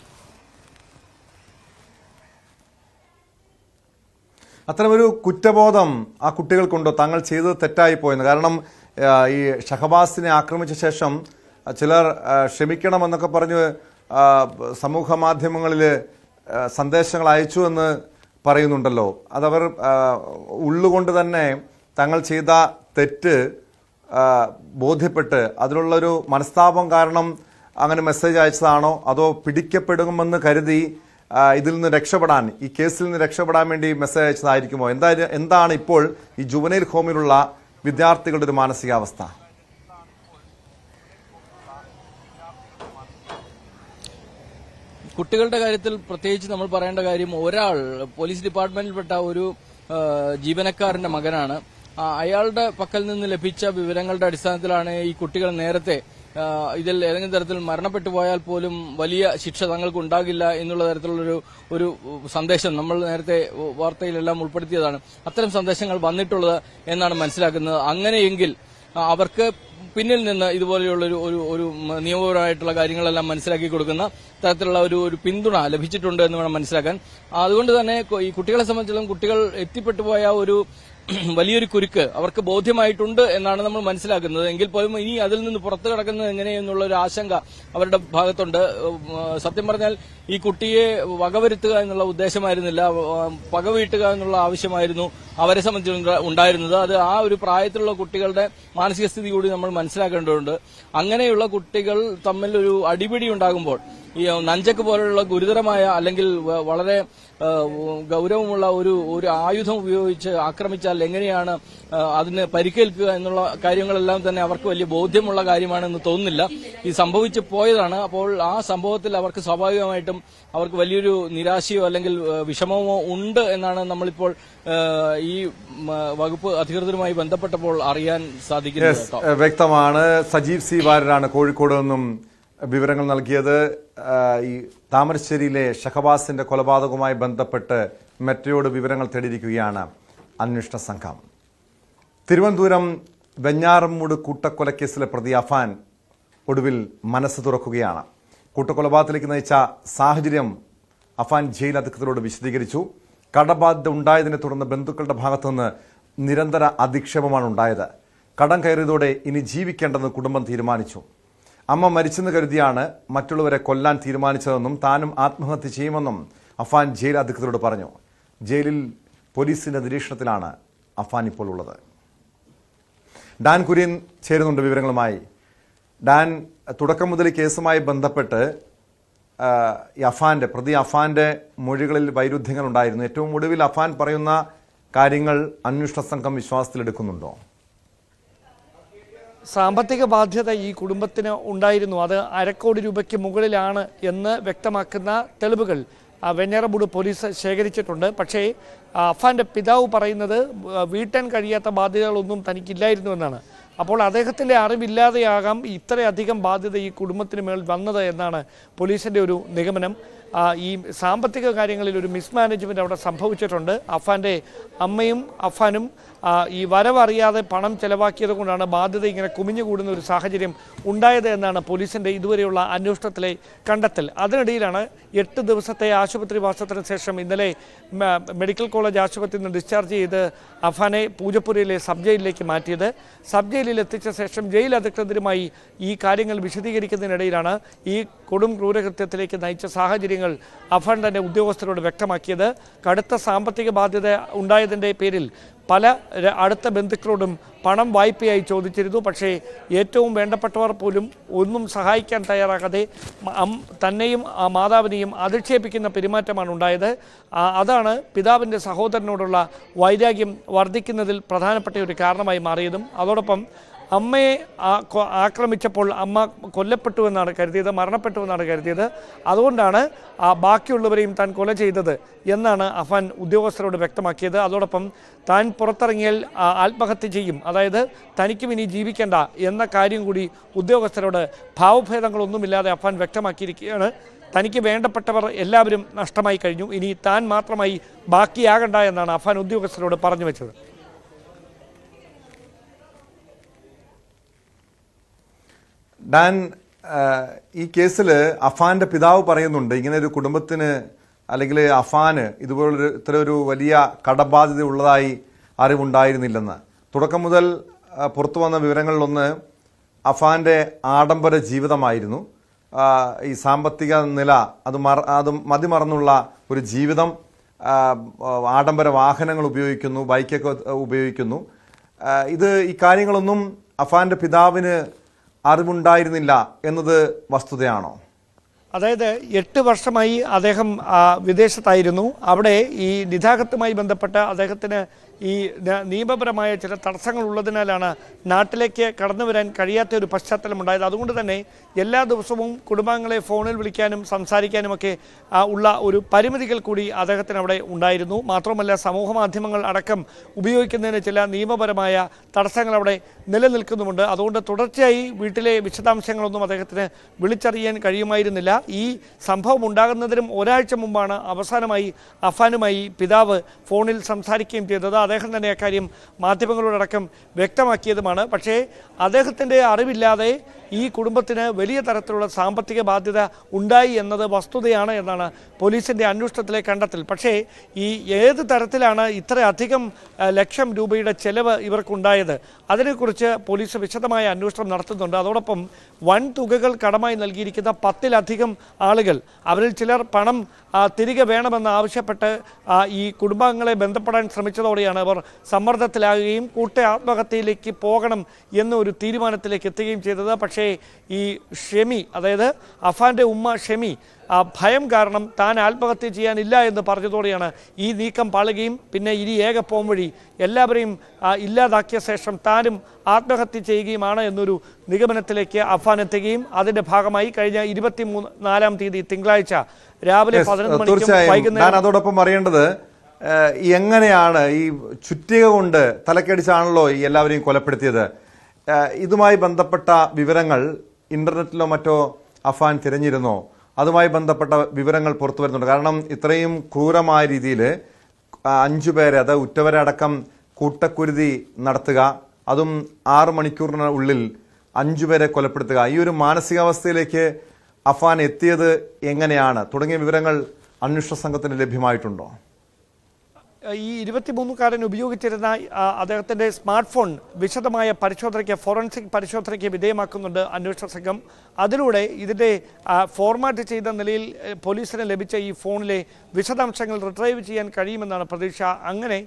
അത്തരമൊരു കുറ്റബോധം ആ കുട്ടികൾക്കുണ്ടോ താങ്കൾ ചെയ്തത് തെറ്റായി പോയെന്ന്? കാരണം ഈ ഷഹബാസിനെ ആക്രമിച്ച ശേഷം ചിലർ ക്ഷമിക്കണമെന്നൊക്കെ പറഞ്ഞ് സമൂഹ മാധ്യമങ്ങളിൽ സന്ദേശങ്ങൾ അയച്ചു എന്ന് പറയുന്നുണ്ടല്ലോ. അതവർ ഉള്ളുകൊണ്ട് തന്നെ തങ്ങൾ ചെയ്ത തെറ്റ് ബോധ്യപ്പെട്ട് അതിനുള്ളൊരു മനസ്താപം കാരണം അങ്ങനെ മെസ്സേജ് അയച്ചതാണോ, അതോ പിടിക്കപ്പെടുമെന്ന് കരുതി ഇതിൽ നിന്ന് രക്ഷപ്പെടാൻ, ഈ കേസിൽ നിന്ന് രക്ഷപ്പെടാൻ വേണ്ടി മെസ്സേജ് അയച്ചതായിരിക്കുമോ? എന്താണ് ഇപ്പോൾ ഈ ജുവനൈൽ ഹോമിലുള്ള വിദ്യാർത്ഥികളുടെ ഒരു മാനസികാവസ്ഥ?
കുട്ടികളുടെ കാര്യത്തിൽ പ്രത്യേകിച്ച് നമ്മൾ പറയേണ്ട കാര്യം, ഒരാൾ പോലീസ് ഡിപ്പാർട്ട്മെന്റിൽപ്പെട്ട ഒരു ജീവനക്കാരന്റെ മകനാണ്. അയാളുടെ പക്കൽ നിന്ന് ലഭിച്ച വിവരങ്ങളുടെ അടിസ്ഥാനത്തിലാണ് ഈ കുട്ടികൾ നേരത്തെ ഇതിൽ ഏതെങ്കിലും തരത്തിൽ മരണപ്പെട്ടു പോയാൽ പോലും വലിയ ശിക്ഷ തങ്ങൾക്ക് ഉണ്ടാകില്ല എന്നുള്ള തരത്തിലുള്ളൊരു സന്ദേശം നമ്മൾ നേരത്തെ വാർത്തയിലെല്ലാം ഉൾപ്പെടുത്തിയതാണ്. അത്തരം സന്ദേശങ്ങൾ വന്നിട്ടുള്ളത് എന്നാണ് മനസ്സിലാക്കുന്നത്. അങ്ങനെയെങ്കിൽ അവർക്ക് പിന്നിൽ നിന്ന് ഇതുപോലെയുള്ള ഒരു നിയമപരമായിട്ടുള്ള കാര്യങ്ങളെല്ലാം മനസ്സിലാക്കി കൊടുക്കുന്ന തരത്തിലുള്ള ഒരു പിന്തുണ ലഭിച്ചിട്ടുണ്ട് എന്ന് വേണം മനസ്സിലാക്കാൻ. അതുകൊണ്ട് തന്നെ ഈ കുട്ടികളെ സംബന്ധിച്ചിടത്തോളം കുട്ടികൾ എത്തിപ്പെട്ടു പോയ ഒരു വലിയൊരു കുരുക്ക് അവർക്ക് ബോധ്യമായിട്ടുണ്ട് എന്നാണ് നമ്മൾ മനസ്സിലാക്കുന്നത്. എങ്കിൽ പോലും ഇനി അതിൽ നിന്ന് പുറത്തു കടക്കുന്നത് എങ്ങനെയെന്നുള്ള ഒരു ആശങ്ക അവരുടെ ഭാഗത്തുണ്ട്. സത്യം പറഞ്ഞാൽ ഈ കുട്ടിയെ വകവരുത്തുക എന്നുള്ള ഉദ്ദേശമായിരുന്നില്ല, പകവീട്ടുക എന്നുള്ള ആവശ്യമായിരുന്നു അവരെ സംബന്ധിച്ച് ഉണ്ടായിരുന്നത്. അത് ആ ഒരു പ്രായത്തിലുള്ള കുട്ടികളുടെ മാനസിക സ്ഥിതി കൂടി നമ്മൾ മനസ്സിലാക്കേണ്ടതുണ്ട്. അങ്ങനെയുള്ള കുട്ടികൾ തമ്മിൽ ഒരു അടിപിടി ഉണ്ടാകുമ്പോൾ ഈ നഞ്ചക്ക് പോലുള്ള ഗുരുതരമായ അല്ലെങ്കിൽ വളരെ ഗൗരവമുള്ള ഒരു ആയുധം ഉപയോഗിച്ച് ആക്രമിച്ചാൽ എങ്ങനെയാണ് അതിന് പരിക്കേൽക്കുക എന്നുള്ള കാര്യങ്ങളെല്ലാം തന്നെ അവർക്ക് വലിയ ബോധ്യമുള്ള കാര്യമാണെന്ന് തോന്നുന്നില്ല. ഈ സംഭവിച്ചു പോയതാണ്. അപ്പോൾ ആ സംഭവത്തിൽ അവർക്ക് സ്വാഭാവികമായിട്ടും അവർക്ക് വലിയൊരു നിരാശയോ അല്ലെങ്കിൽ വിഷമമോ ഉണ്ട് എന്നാണ് നമ്മളിപ്പോൾ ഈ വകുപ്പ് അധികൃതരുമായി ബന്ധപ്പെട്ടപ്പോൾ അറിയാൻ സാധിക്കുന്നത്.
വ്യക്തമാണ്. സജീവ് സി വാര്യരാണ് കോഴിക്കോട് നിന്നും വിവരങ്ങൾ നൽകിയത്. ഈ താമരശ്ശേരിയിലെ ഷഹബാസിന്റെ കൊലപാതകവുമായി ബന്ധപ്പെട്ട് മെട്രോയോട് വിവരങ്ങൾ തേടിയിരിക്കുകയാണ് അന്വേഷണ സംഘം. തിരുവനന്തപുരം വെഞ്ഞാറമ്മൂട് കൂട്ടക്കൊലക്കേസിലെ പ്രതി അഫാൻ ഒടുവിൽ മനസ്സ് തുറക്കുകയാണ്. കൂട്ടക്കൊലപാതകത്തിലേക്ക് നയിച്ച സാഹചര്യം അഫാൻ ജയിൽ അധികൃതരോട് വിശദീകരിച്ചു. കടബാധ്യത ഉണ്ടായതിനെ തുടർന്ന് ബന്ധുക്കളുടെ ഭാഗത്തുനിന്ന് നിരന്തര അധിക്ഷേപമാണ് ഉണ്ടായത്. കടം കയറിയതോടെ ഇനി ജീവിക്കേണ്ടെന്ന് കുടുംബം തീരുമാനിച്ചു. അമ്മ മരിച്ചെന്ന് കരുതിയാണ് മറ്റുള്ളവരെ കൊല്ലാൻ തീരുമാനിച്ചതെന്നും താനും ആത്മഹത്യ ചെയ്യുമെന്നും അഫാൻ ജയിൽ അധികൃതരോട് പറഞ്ഞു. ജയിലിൽ പോലീസിന്റെ നിരീക്ഷണത്തിലാണ് അഫാൻ ഇപ്പോൾ ഉള്ളത്. ഡാൻ കുര്യൻ ചേരുന്നുണ്ട് വിവരങ്ങളുമായി. ഡാൻ, തുടക്കം മുതൽ കേസുമായി ബന്ധപ്പെട്ട് പ്രതി അഫാന്റെ മൊഴികളിൽ വൈരുദ്ധ്യങ്ങൾ ഉണ്ടായിരുന്നു. ഏറ്റവും ഒടുവിൽ അഫാൻ പറയുന്ന കാര്യങ്ങൾ അന്വേഷണ സംഘം വിശ്വാസത്തിലെടുക്കുന്നുണ്ടോ?
സാമ്പത്തിക ബാധ്യത ഈ കുടുംബത്തിന് ഉണ്ടായിരുന്നു. അത് 1/2 കോടി രൂപയ്ക്ക് മുകളിലാണ് എന്ന് വ്യക്തമാക്കുന്ന തെളിവുകൾ വെഞ്ഞാറമൂട് പോലീസ് ശേഖരിച്ചിട്ടുണ്ട്. പക്ഷേ അഫാന്റെ പിതാവ് പറയുന്നത് വീട്ടാൻ കഴിയാത്ത ബാധ്യതകളൊന്നും തനിക്കില്ലായിരുന്നു എന്നാണ്. അപ്പോൾ അദ്ദേഹത്തിൻ്റെ അറിവില്ലാതെയാകാം ഇത്രയധികം ബാധ്യത ഈ കുടുംബത്തിന് മേൽ വന്നത് എന്നാണ് പോലീസിൻ്റെ ഒരു നിഗമനം. ഈ സാമ്പത്തിക കാര്യങ്ങളിൽ ഒരു മിസ്മാനേജ്മെൻറ്റ് അവിടെ സംഭവിച്ചിട്ടുണ്ട്. അഫാന്റെ അമ്മയും അഫാനും ഈ വരവറിയാതെ പണം ചെലവാക്കിയത് കൊണ്ടാണ് ബാധ്യത ഇങ്ങനെ കുമിഞ്ഞുകൂടുന്ന ഒരു സാഹചര്യം ഉണ്ടായത് എന്നാണ് പോലീസിൻ്റെ ഇതുവരെയുള്ള അന്വേഷണത്തിലെ കണ്ടെത്തൽ. അതിനിടയിലാണ് 8 ദിവസത്തെ ആശുപത്രിവാസത്തിന് ശേഷം ഇന്നലെ മെഡിക്കൽ കോളേജ് ആശുപത്രിയിൽ നിന്ന് ഡിസ്ചാർജ് ചെയ്ത് അഫാനെ പൂജപ്പുരയിലെ സബ് ജയിലിലേക്ക് മാറ്റിയത്. സബ് ജയിലിൽ എത്തിച്ച ശേഷം ജയിൽ അധികൃതരുമായി ഈ കാര്യങ്ങൾ വിശദീകരിക്കുന്നതിനിടയിലാണ് ഈ കൊടും ക്രൂരകൃത്യത്തിലേക്ക് നയിച്ച സാഹചര്യങ്ങൾ അഫാൻ തന്നെ ഉദ്യോഗസ്ഥരോട് വ്യക്തമാക്കിയത്. കടുത്ത സാമ്പത്തിക ബാധ്യത ഉണ്ടായതിൻ്റെ പേരിൽ പല അടുത്ത ബന്ധുക്കളോടും പണം വായ്പയായി ചോദിച്ചിരുന്നു. പക്ഷേ ഏറ്റവും വേണ്ടപ്പെട്ടവർ പോലും ഒന്നും സഹായിക്കാൻ തയ്യാറാകാതെ തന്നെയും മാതാവിനെയും അധിക്ഷേപിക്കുന്ന പെരുമാറ്റമാണ് ഉണ്ടായത്. അതാണ് പിതാവിൻ്റെ സഹോദരനോടുള്ള വൈരാഗ്യം വർദ്ധിക്കുന്നതിൽ പ്രധാനപ്പെട്ട ഒരു കാരണമായി മാറിയതും. അതോടൊപ്പം അമ്മയെ ആക്രമിച്ചപ്പോൾ അമ്മ കൊല്ലപ്പെട്ടുവെന്നാണ് കരുതിയത്, മരണപ്പെട്ടുവെന്നാണ് കരുതിയത്. അതുകൊണ്ടാണ് ബാക്കിയുള്ളവരെയും താൻ കൊല ചെയ്തത് എന്നാണ് അഫാൻ ഉദ്യോഗസ്ഥരോട് വ്യക്തമാക്കിയത്. അതോടൊപ്പം താൻ പുറത്തിറങ്ങിയാൽ ആത്മഹത്യ ചെയ്യും, അതായത് തനിക്കും ഇനി ജീവിക്കേണ്ട എന്ന കാര്യം കൂടി ഉദ്യോഗസ്ഥരോട് ഭാവഭേദങ്ങളൊന്നുമില്ലാതെ അഫാൻ വ്യക്തമാക്കിയിരിക്കുകയാണ്. തനിക്ക് വേണ്ടപ്പെട്ടവർ എല്ലാവരും നഷ്ടമായി കഴിഞ്ഞു, ഇനി താൻ മാത്രമായി ബാക്കിയാകണ്ട എന്നാണ് അഫാൻ ഉദ്യോഗസ്ഥരോട് പറഞ്ഞു വെച്ചത്.
ഡാൻ, ഈ കേസിൽ അഫാന്റെ പിതാവ് പറയുന്നുണ്ട് ഇങ്ങനെ ഒരു കുടുംബത്തിന് അല്ലെങ്കിൽ അഫാന് ഇതുപോലൊരു ഇത്രയൊരു വലിയ കടബാധ്യത ഉള്ളതായി അറിവുണ്ടായിരുന്നില്ലെന്ന്. തുടക്കം മുതൽ പുറത്തു വന്ന വിവരങ്ങളിലൊന്ന് അഫാന്റെ ആഡംബര ജീവിതമായിരുന്നു. ഈ സാമ്പത്തിക നില അത് മതിമറന്നുള്ള ഒരു ജീവിതം, ആഡംബര വാഹനങ്ങൾ ഉപയോഗിക്കുന്നു, ബൈക്കൊക്കെ ഉപയോഗിക്കുന്നു. ഈ കാര്യങ്ങളൊന്നും അഫാന്റെ പിതാവിന് അറിവുണ്ടായിരുന്നില്ല എന്നത് വസ്തുതയാണോ?
അതായത് 8 വർഷമായി അദ്ദേഹം വിദേശത്തായിരുന്നു. അവിടെ ഈ നിതാഖത്തുമായി ബന്ധപ്പെട്ട അദ്ദേഹത്തിന് ഈ നിയമപരമായ ചില തടസ്സങ്ങൾ ഉള്ളതിനാലാണ് നാട്ടിലേക്ക് കടന്നു വരാൻ കഴിയാത്ത ഒരു പശ്ചാത്തലമുണ്ടായത്. അതുകൊണ്ട് തന്നെ എല്ലാ ദിവസവും കുടുംബാംഗങ്ങളെ ഫോണിൽ വിളിക്കാനും സംസാരിക്കാനുമൊക്കെ ഉള്ള ഒരു പരിമിതികൾ കൂടി അദ്ദേഹത്തിന് അവിടെ ഉണ്ടായിരുന്നു. മാത്രമല്ല സമൂഹ മാധ്യമങ്ങൾ അടക്കം ഉപയോഗിക്കുന്നതിന് ചില നിയമപരമായ തടസ്സങ്ങൾ അവിടെ നിലനിൽക്കുന്നുമുണ്ട്. അതുകൊണ്ട് തുടർച്ചയായി വീട്ടിലെ വിശദാംശങ്ങളൊന്നും അദ്ദേഹത്തിന് വിളിച്ചറിയാൻ കഴിയുമായിരുന്നില്ല. ഈ സംഭവം ഉണ്ടാകുന്നതിനും ഒരാഴ്ച മുമ്പാണ് അവസാനമായി അഫാനുമായി പിതാവ് ഫോണിൽ സംസാരിക്കുകയും ചെയ്തത്. അദ്ദേഹം തന്നെ അക്കാര്യം മാധ്യമങ്ങളോടക്കം വ്യക്തമാക്കിയതുമാണ്. പക്ഷേ അദ്ദേഹത്തിൻ്റെ അറിവില്ലാതെ ഈ കുടുംബത്തിന് വലിയ തരത്തിലുള്ള സാമ്പത്തിക ബാധ്യത ഉണ്ടായി എന്നത് വസ്തുതയാണ് എന്നാണ് പോലീസിൻ്റെ അന്വേഷണത്തിലെ കണ്ടെത്തൽ. പക്ഷേ ഈ ഏത് തരത്തിലാണ് ഇത്രയധികം ലക്ഷം രൂപയുടെ ചെലവ് ഇവർക്കുണ്ടായത് അതിനെക്കുറിച്ച് പോലീസ് വിശദമായ അന്വേഷണം നടത്തുന്നുണ്ട്. അതോടൊപ്പം വൻ തുകകൾ കടമായി നൽകിയിരിക്കുന്ന 10-ലധികം ആളുകൾ, അവരിൽ ചിലർ പണം തിരികെ വേണമെന്ന് ആവശ്യപ്പെട്ട് ഈ കുടുംബാംഗങ്ങളെ ബന്ധപ്പെടാൻ ശ്രമിച്ചതോടെയാണ് അവർ സമ്മർദ്ദത്തിലാകുകയും ആത്മഹത്യയിലേക്ക് പോകണം എന്നൊരു തീരുമാനത്തിലേക്ക് എത്തുകയും ചെയ്തത്. പക്ഷേ പക്ഷേ ഈ ഷെമി, അതായത് അഫാന്റെ ഉമ്മ ഷെമി, ഭയം കാരണം താൻ ആത്മഹത്യ ചെയ്യാനില്ല എന്ന് പറഞ്ഞതോടെയാണ് ഈ നീക്കം പാളുകയും പിന്നെ ഇനി ഏക പോംവഴി എല്ലാവരെയും ഇല്ലാതാക്കിയ ശേഷം താനും ആത്മഹത്യ ചെയ്യുകയുമാണ് എന്നൊരു നിഗമനത്തിലേക്ക് അഫാൻ എത്തുകയും അതിന്റെ ഭാഗമായി കഴിഞ്ഞ 24-ാം തീയതി തിങ്കളാഴ്ച രാവിലെ 11 മണിക്കും വൈകുന്നേരം
അതോടൊപ്പം അറിയേണ്ടത് എങ്ങനെയാണ് ഈ ചുറ്റിക കൊണ്ട് തലക്കടിച്ചാണല്ലോ ഈ എല്ലാവരെയും കൊലപ്പെടുത്തിയത്. ഇതുമായി ബന്ധപ്പെട്ട വിവരങ്ങൾ ഇന്റർനെറ്റിലോ മറ്റോ അഫാൻ തിരഞ്ഞിരുന്നോ? അതുമായി ബന്ധപ്പെട്ട വിവരങ്ങൾ പുറത്തു വരുന്നുണ്ട്. കാരണം ഇത്രയും ക്രൂരമായ രീതിയിൽ 5 പേരെ, അത് ഉറ്റവരെ അടക്കം കൂട്ടക്കുരുതി നടത്തുക, അതും 6 മണിക്കൂറിനുള്ളിൽ 5 പേരെ കൊലപ്പെടുത്തുക, ഈ ഒരു മാനസികാവസ്ഥയിലേക്ക് അഫാൻ എത്തിയത് എങ്ങനെയാണ് തുടങ്ങിയ വിവരങ്ങൾ അന്വേഷണ സംഘത്തിന് ലഭ്യമായിട്ടുണ്ടോ?
ഈ 23-കാരൻ ഉപയോഗിച്ചിരുന്ന അദ്ദേഹത്തിന്റെ സ്മാർട്ട് ഫോൺ വിശദമായ പരിശോധനയ്ക്ക്, ഫോറൻസിക് പരിശോധനയ്ക്ക് വിധേയമാക്കുന്നുണ്ട് അന്വേഷണ സംഘം. അതിലൂടെ ഇതിന്റെ ഫോർമാറ്റ് ചെയ്ത നിലയിൽ പോലീസിന് ലഭിച്ച ഈ ഫോണിലെ വിശദാംശങ്ങൾ റിട്രൈവ് ചെയ്യാൻ കഴിയുമെന്നാണ് പ്രതീക്ഷ. അങ്ങനെ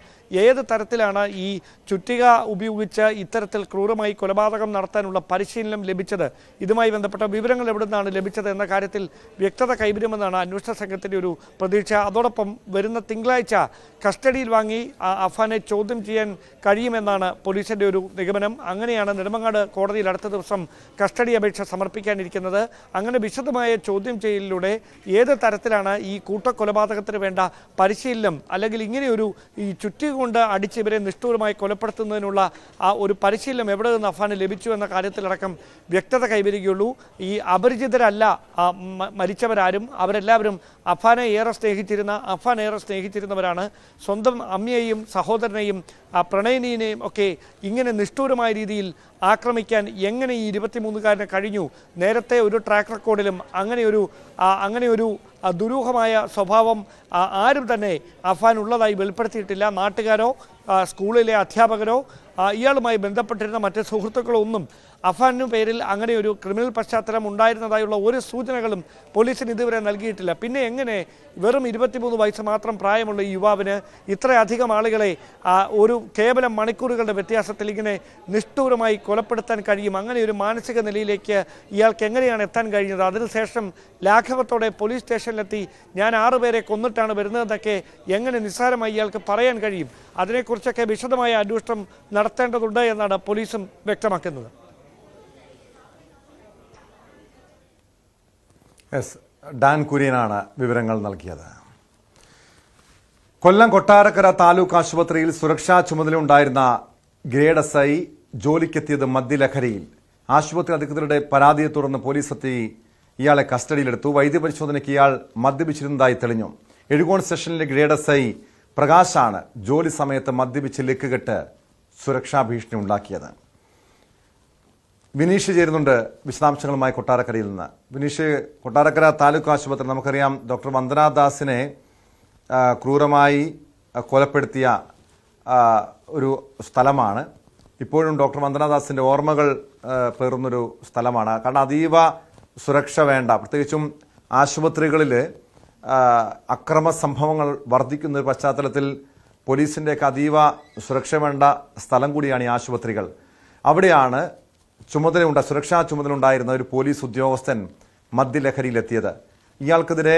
ഏത് തരത്തിലാണ് ഈ ചുറ്റിക ഉപയോഗിച്ച് ഇത്തരത്തിൽ ക്രൂരമായി കൊലപാതകം നടത്താനുള്ള പരിശീലനം ലഭിച്ചത്, ഇതുമായി ബന്ധപ്പെട്ട വിവരങ്ങൾ എവിടെ നിന്നാണ് ലഭിച്ചത് എന്ന കാര്യത്തിൽ വ്യക്തത കൈവരുമെന്നാണ് അന്വേഷണ സംഘത്തിന്റെ ഒരു പ്രതീക്ഷ. അതോടൊപ്പം വരുന്ന തിങ്കളാഴ്ച കസ്റ്റഡിയിൽ വാങ്ങി അഫാനെ ചോദ്യം ചെയ്യാൻ കഴിയുമെന്നാണ് പോലീസിന്റെ ഒരു നിഗമനം. അങ്ങനെയാണ് നെടുമങ്ങാട് കോടതിയിൽ അടുത്ത ദിവസം കസ്റ്റഡി അപേക്ഷ സമർപ്പിക്കാനിരിക്കുന്നത്. അങ്ങനെ വിശദമായ ചോദ്യം ചെയ്യലിലൂടെ ഏത് തരത്തിലാണ് ഈ കൂട്ടക്കൊലപാതകത്തിന് വേണ്ട പരിശീലനം, അല്ലെങ്കിൽ ഇങ്ങനെയൊരു ഈ ചുറ്റിക കൊണ്ട് അടിച്ച് ഇവരെ നിഷ്ഠൂരമായി കൊലപ്പെടുത്തുന്നതിനുള്ള ഒരു പരിശീലനം എവിടെ നിന്ന് അഫാന് ലഭിച്ചു എന്ന കാര്യത്തിലടക്കം വ്യക്തത കൈവരികയുള്ളൂ. ഈ അപരിചിതരല്ല മരിച്ചവരാരും, അവരെല്ലാവരും അഫാനെ ഏറെ സ്നേഹിച്ചിരുന്നവരാണ്. സ്വന്തം അമ്മയെയും സഹോദരനെയും പ്രണയിനിയെയും ഒക്കെ ഇങ്ങനെ നിഷ്ഠൂരമായ രീതിയിൽ ആക്രമിക്കാൻ എങ്ങനെ ഈ 23-കാരന് കഴിഞ്ഞു? നേരത്തെ ഒരു ട്രാക്ക് റെക്കോർഡിലും അങ്ങനെയൊരു ദുരൂഹമായ സ്വഭാവം ആരും തന്നെ അഫാൻ ഉള്ളതായി വെളിപ്പെടുത്തിയിട്ടില്ല. നാട്ടുകാരോ സ്കൂളിലെ അധ്യാപകരോ ഇയാളുമായി ബന്ധപ്പെട്ടിരുന്ന മറ്റ് സുഹൃത്തുക്കളോ ഒന്നും അഫാനു പേരിൽ അങ്ങനെ ഒരു ക്രിമിനൽ പശ്ചാത്തലം ഉണ്ടായിരുന്നതായുള്ള ഒരു സൂചനകളും പോലീസിന് ഇതുവരെ നൽകിയിട്ടില്ല. പിന്നെ എങ്ങനെ വെറും 23 വയസ്സ് മാത്രം പ്രായമുള്ള ഈ യുവാവിന് ഇത്രയധികം ആളുകളെ ഒരു കേവലം മണിക്കൂറുകളുടെ വ്യത്യാസത്തിൽ ഇങ്ങനെ നിഷ്ഠൂരമായി കൊലപ്പെടുത്താൻ കഴിയും? അങ്ങനെ ഒരു മാനസിക നിലയിലേക്ക് ഇയാൾക്ക് എങ്ങനെയാണ് എത്താൻ കഴിഞ്ഞത്? അതിനുശേഷം ലാഘവത്തോടെ പോലീസ് സ്റ്റേഷനിലെത്തി ഞാൻ 6 പേരെ കൊന്നിട്ടാണ് വരുന്നതെന്നൊക്കെ എങ്ങനെ നിസ്സാരമായി ഇയാൾക്ക് പറയാൻ കഴിയും? അതിനെക്കുറിച്ചൊക്കെ വിശദമായ അന്വേഷണം നടത്തേണ്ടതുണ്ട് എന്നാണ് പോലീസും വ്യക്തമാക്കുന്നത്.
ഡാൻ കുര്യനാണ് വിവരങ്ങൾ നൽകിയത്. കൊല്ലം കൊട്ടാരക്കര താലൂക്ക് ആശുപത്രിയിൽ സുരക്ഷാ ചുമതലയുണ്ടായിരുന്ന ഗ്രേഡ് SI ജോലിക്കെത്തിയത് മദ്യലഹരിയിൽ. ആശുപത്രി അധികൃതരുടെ പരാതിയെ തുടർന്ന് പോലീസ് എത്തി ഇയാളെ കസ്റ്റഡിയിലെടുത്തു. വൈദ്യപരിശോധനയ്ക്ക് ഇയാൾ മദ്യപിച്ചിരുന്നതായി തെളിഞ്ഞു. എഴുകോൺ സ്റ്റേഷനിലെ ഗ്രേഡ് SI പ്രകാശാണ് ജോലി സമയത്ത് മദ്യപിച്ച് ലെക്കുകെട്ട് സുരക്ഷാ ഭീഷണി ഉണ്ടാക്കിയത്. വിനീഷ് ചേരുന്നുണ്ട് വിശദാംശങ്ങളുമായി കൊട്ടാരക്കരയിൽ നിന്ന്. വിനീഷ്, കൊട്ടാരക്കര താലൂക്ക് ആശുപത്രി നമുക്കറിയാം ഡോക്ടർ വന്ദന ദാസിനെ ക്രൂരമായി കൊലപ്പെടുത്തിയ ഒരു സ്ഥലമാണ്. ഇപ്പോഴും ഡോക്ടർ വന്ദന ദാസിന്റെ ഓർമ്മകൾ പേറുന്നൊരു സ്ഥലമാണ്. കാരണം അതീവ സുരക്ഷ വേണ്ട, പ്രത്യേകിച്ചും ആശുപത്രികളിൽ അക്രമ സംഭവങ്ങൾ വർദ്ധിക്കുന്ന ഒരു പശ്ചാത്തലത്തിൽ പോലീസിൻ്റെയൊക്കെ അതീവ സുരക്ഷ വേണ്ട സ്ഥലം കൂടിയാണ് ഈ ആശുപത്രികൾ. അവിടെയാണ് സുരക്ഷാ ചുമതലയുണ്ടായിരുന്ന ഒരു പോലീസ് ഉദ്യോഗസ്ഥൻ മദ്യലഹരിയിലെത്തിയത്. ഇയാൾക്കെതിരെ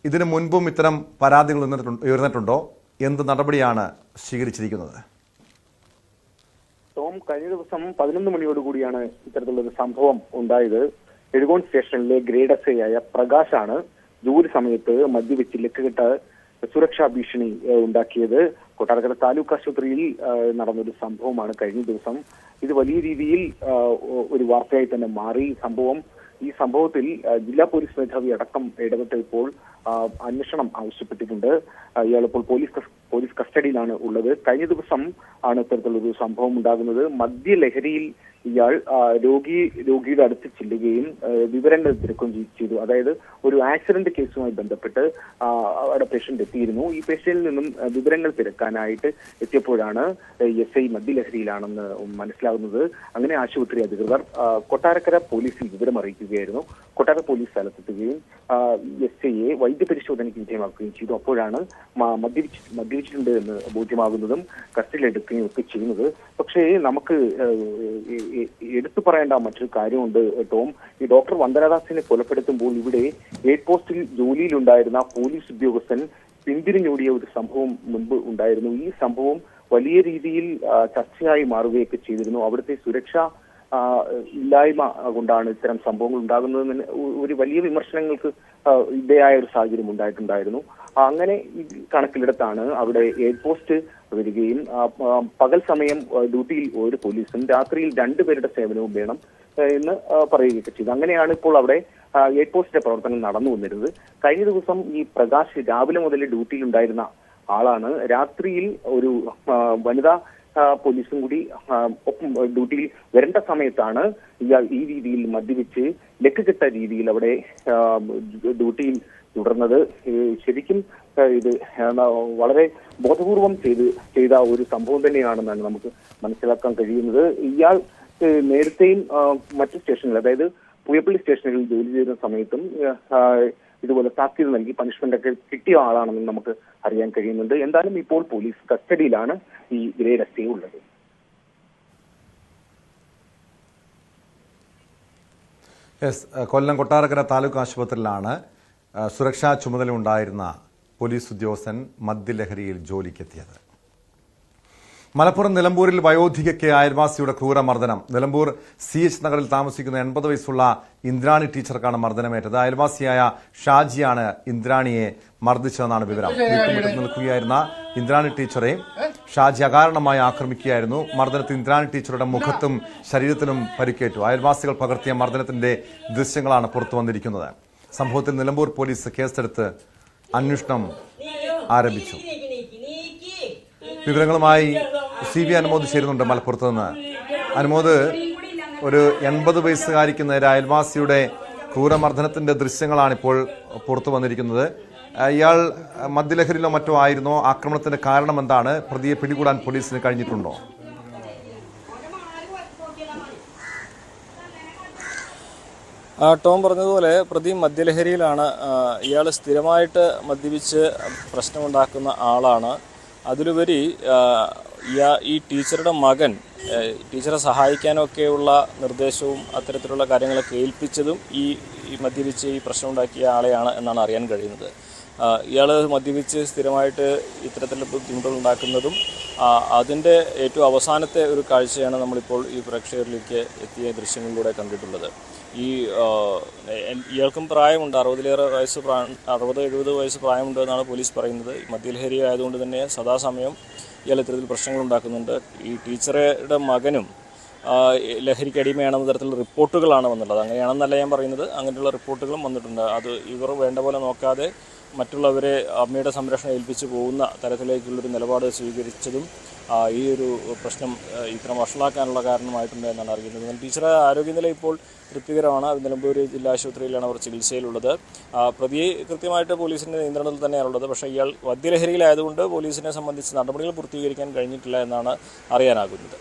ഇതിനു മുൻപും ഇത്തരം പരാതികൾ ഉയർന്നിട്ടുണ്ടോ? എന്ത് നടപടിയാണ് സ്വീകരിച്ചിരിക്കുന്നത്?
ടോം, കഴിഞ്ഞ ദിവസം 11 മണിയോടുകൂടിയാണ് ഇത്തരത്തിലുള്ളൊരു സംഭവം ഉണ്ടായത്. എഴുകോൺ സ്റ്റേഷനിലെ ഗ്രേഡ് SI ആയ പ്രകാശാണ് ജോലി സമയത്ത് മദ്യവെച്ച് ലക്കുകെട്ട് സുരക്ഷാ ഭീഷണി ഉണ്ടാക്കിയത്. കൊട്ടാരക്കര താലൂക്ക് ആശുപത്രിയിൽ നടന്നൊരു സംഭവമാണ് കഴിഞ്ഞ ദിവസം. ഇത് വലിയ രീതിയിൽ ഒരു വാർത്തയായി തന്നെ മാറി ഈ സംഭവത്തിൽ ജില്ലാ പോലീസ് മേധാവി അടക്കം ഇടപെട്ട് ഇപ്പോൾ അന്വേഷണം ആവശ്യപ്പെട്ടിട്ടുണ്ട്. ഇയാളിപ്പോൾ പോലീസ് കസ്റ്റഡിയിലാണ് ഉള്ളത്. കഴിഞ്ഞ ദിവസം ആണ് ഇത്തരത്തിലൊരു സംഭവം ഉണ്ടാകുന്നത്. മദ്യലഹരിയിൽ ഇയാൾ രോഗിയുടെ അടുത്ത് ചെല്ലുകയും വിവരങ്ങൾ തിരക്കുകയും ചെയ്തു. അതായത് ഒരു ആക്സിഡന്റ് കേസുമായി ബന്ധപ്പെട്ട് അവിടെ പേഷ്യന്റ് എത്തിയിരുന്നു. ഈ പേഷ്യന്റിൽ നിന്നും വിവരങ്ങൾ തിരക്കാനായിട്ട് എത്തിയപ്പോഴാണ് SI മദ്യലഹരിയിലാണെന്ന് മനസ്സിലാകുന്നത്. അങ്ങനെ ആശുപത്രി അധികൃതർ കൊട്ടാരക്കര പോലീസിൽ വിവരം അറിയിക്കുകയായിരുന്നു. കൊട്ടാര പോലീസ് സ്ഥലത്തെത്തുകയും SIയെ വൈദ്യപരിശോധനയ്ക്ക് വിധേയമാക്കുകയും ചെയ്തു. അപ്പോഴാണ് മദ്യപിച്ചിട്ടുണ്ട് എന്ന് ബോധ്യമാകുന്നതും കസ്റ്റഡിയിലെടുക്കുകയും ഒക്കെ ചെയ്യുന്നത്. പക്ഷേ നമുക്ക് എടുത്തു പറയേണ്ട മറ്റൊരു കാര്യമുണ്ട് ടോം. ഈ ഡോക്ടർ വന്ദനദാസിനെ കൊലപ്പെടുത്തുമ്പോൾ ഇവിടെ എയ്ഡ് പോസ്റ്റിൽ ജോലിയിലുണ്ടായിരുന്ന പോലീസ് ഉദ്യോഗസ്ഥൻ പിന്തിരിഞ്ഞോടിയ ഒരു സംഭവം മുൻപ് ഉണ്ടായിരുന്നു. ഈ സംഭവം വലിയ രീതിയിൽ ചർച്ചയായി മാറുകയൊക്കെ ചെയ്തിരുന്നു. അവിടുത്തെ സുരക്ഷ ഇല്ലായ്മ കൊണ്ടാണ് ഇത്തരം സംഭവങ്ങൾ ഉണ്ടാകുന്നതെന്ന് ഒരു വലിയ വിമർശനങ്ങൾക്ക് ഇടയായ ഒരു സാഹചര്യം ഉണ്ടായിട്ടുണ്ടായിരുന്നു. അങ്ങനെ കണക്കിലെടുത്താണ് അവിടെ എയ്ഡ് പോസ്റ്റ് വരികയും പകൽ സമയം ഡ്യൂട്ടിയിൽ ഒരു പോലീസും രാത്രിയിൽ 2 പേരുടെ സേവനവും വേണം എന്ന് പറയുകയൊക്കെ ചെയ്തു. അങ്ങനെയാണ് ഇപ്പോൾ അവിടെ എയ്ഡ് പോസ്റ്റിന്റെ പ്രവർത്തനം നടന്നു വന്നിരുന്നത്. കഴിഞ്ഞ ദിവസം ഈ പ്രകാശ് രാവിലെ മുതൽ ഡ്യൂട്ടിയിൽ ഉണ്ടായിരുന്ന ആളാണ്. രാത്രിയിൽ ഒരു വനിതാ പോലീസും കൂടി ഒപ്പം ഡ്യൂട്ടിയിൽ വരേണ്ട സമയത്താണ് ഇയാൾ ഈ രീതിയിൽ മദ്യപിച്ച് ലക്കുകെട്ട രീതിയിൽ അവിടെ ഡ്യൂട്ടിയിൽ തുടർന്നത്. ശരിക്കും ഇത് വളരെ ബോധപൂർവം ചെയ്ത ഒരു സംഭവം തന്നെയാണെന്നാണ് നമുക്ക് മനസ്സിലാക്കാൻ കഴിയുന്നത്. ഇയാൾ നേരത്തെയും മറ്റു സ്റ്റേഷനുകൾ, അതായത് പുയപ്പള്ളി സ്റ്റേഷനുകളിൽ ജോലി ചെയ്യുന്ന സമയത്തും ഇതുപോലെ താക്കീത് നൽകി പണിഷ്മെന്റ് ഒക്കെ കിട്ടിയ ആളാണെന്ന് നമുക്ക് അറിയാൻ കഴിയുന്നുണ്ട്. എന്തായാലും ഇപ്പോൾ പോലീസ് കസ്റ്റഡിയിലാണ് ഈ ഗ്രേഡ് SI ഉള്ളത്.
കൊല്ലം കൊട്ടാരക്കര താലൂക്ക് ആശുപത്രിയിലാണ് സുരക്ഷാ ചുമതല ഉണ്ടായിരുന്ന പോലീസ് ഉദ്യോഗസ്ഥൻ മദ്യലഹരിയിൽ ജോലിക്കെത്തിയത്. മലപ്പുറം നിലമ്പൂരിൽ വയോധികയ്ക്ക് അയൽവാസിയുടെ ക്രൂരമർദ്ദനം. നിലമ്പൂർ CH നഗറിൽ താമസിക്കുന്ന 80 വയസ്സുള്ള ഇന്ദ്രാണി ടീച്ചർക്കാണ് മർദ്ദനമേറ്റത്. അയൽവാസിയായ ഷാജിയാണ് ഇന്ദ്രാണിയെ മർദ്ദിച്ചതെന്നാണ് വിവരം. വീട്ടുമുറ്റത്ത് നിൽക്കുകയായിരുന്ന ഇന്ദ്രാണി ടീച്ചറെ ഷാജി അകാരണമായി ആക്രമിക്കുകയായിരുന്നു. മർദ്ദനത്തിൽ ഇന്ദ്രാണി ടീച്ചറുടെ മുഖത്തും ശരീരത്തിനും പരിക്കേറ്റു. അയൽവാസികൾ പകർത്തിയ മർദ്ദനത്തിന്റെ ദൃശ്യങ്ങളാണ് പുറത്തു വന്നിരിക്കുന്നത്. സംഭവത്തിൽ നിലമ്പൂർ പോലീസ് കേസെടുത്ത് അന്വേഷണം ആരംഭിച്ചു. വിവരങ്ങളുമായി CB അനുമോദ് ചേരുന്നുണ്ട് മലപ്പുറത്ത് നിന്ന്. അനുമോദ്, ഒരു 80 വയസ്സുകാരിക്ക് നേരെ അയൽവാസിയുടെ ക്രൂരമർദ്ദനത്തിന്റെ ദൃശ്യങ്ങളാണ് ഇപ്പോൾ പുറത്തു വന്നിരിക്കുന്നത്. ഇയാൾ മദ്യലഹരിയിലോ മറ്റോ ആയിരുന്നോ? ആക്രമണത്തിന്റെ കാരണം എന്താണ്? പ്രതിയെ പിടികൂടാൻ പോലീസിന് കഴിഞ്ഞിട്ടുണ്ടോ?
ടോം പറഞ്ഞതുപോലെ പ്രതി മദ്യലഹരിയിലാണ്. ഇയാൾ സ്ഥിരമായിട്ട് മദ്യപിച്ച് പ്രശ്നമുണ്ടാക്കുന്ന ആളാണ്. അതിലുപരി ഈ ടീച്ചറുടെ മകൻ ടീച്ചറെ സഹായിക്കാനൊക്കെയുള്ള നിർദ്ദേശവും അത്തരത്തിലുള്ള കാര്യങ്ങളൊക്കെ ഏൽപ്പിച്ചതും ഈ മദ്യപിച്ച് ഈ പ്രശ്നമുണ്ടാക്കിയ ആളെയാണ് എന്നാണ് അറിയാൻ കഴിയുന്നത്. ഇയാൾ മദ്യപിച്ച് സ്ഥിരമായിട്ട് ഇത്തരത്തിലുള്ള ബുദ്ധിമുട്ടുകൾ ഉണ്ടാക്കുന്നതും അതിൻ്റെ ഏറ്റവും അവസാനത്തെ ഒരു കാഴ്ചയാണ് നമ്മളിപ്പോൾ ഈ പ്രേക്ഷകരിലേക്ക് എത്തിയ ദൃശ്യങ്ങളിലൂടെ കണ്ടിട്ടുള്ളത്. ഇയാൾക്കും പ്രായമുണ്ട്, 60-70 വയസ്സ് പ്രായമുണ്ട് എന്നാണ് പോലീസ് പറയുന്നത്. മദ്യലഹരി ആയതുകൊണ്ട് തന്നെ സദാസമയം ഇയാൾ ഇത്തരത്തിൽ പ്രശ്നങ്ങൾ ഉണ്ടാക്കുന്നുണ്ട്. ഈ ടീച്ചറുടെ മകനും ലഹരിക്ക് അടിമയാണെന്ന തരത്തിലുള്ള റിപ്പോർട്ടുകളാണ് വന്നിട്ടുള്ളത്. അങ്ങനെയാണെന്നല്ല ഞാൻ പറയുന്നത്, അങ്ങനെയുള്ള റിപ്പോർട്ടുകളും വന്നിട്ടുണ്ട്. അത് ഇവർ വേണ്ട പോലെ നോക്കാതെ മറ്റുള്ളവരെ അമ്മയുടെ സംരക്ഷണം ഏൽപ്പിച്ചു പോകുന്ന തരത്തിലേക്കുള്ളൊരു നിലപാട് സ്വീകരിച്ചതും ഈ ഒരു പ്രശ്നം ഇത്തരം വഷളാക്കാനുള്ള കാരണമായിട്ടുണ്ട് എന്നാണ് അറിയുന്നത്. ടീച്ചറുടെ ആരോഗ്യനില ഇപ്പോൾ തൃപ്തികരമാണ്. നിലമ്പൂർ ജില്ലാ ആശുപത്രിയിലാണ് അവർ ചികിത്സയിലുള്ളത്. പ്രതിയെ കൃത്യമായിട്ട് പോലീസിൻ്റെ നിയന്ത്രണത്തിൽ തന്നെയാണുള്ളത്. പക്ഷേ ഇയാൾ മദ്യലഹരിയിലായതുകൊണ്ട് പോലീസിനെ സംബന്ധിച്ച് നടപടികൾ പൂർത്തീകരിക്കാൻ കഴിഞ്ഞിട്ടില്ല എന്നാണ് അറിയാനാകുന്നത്.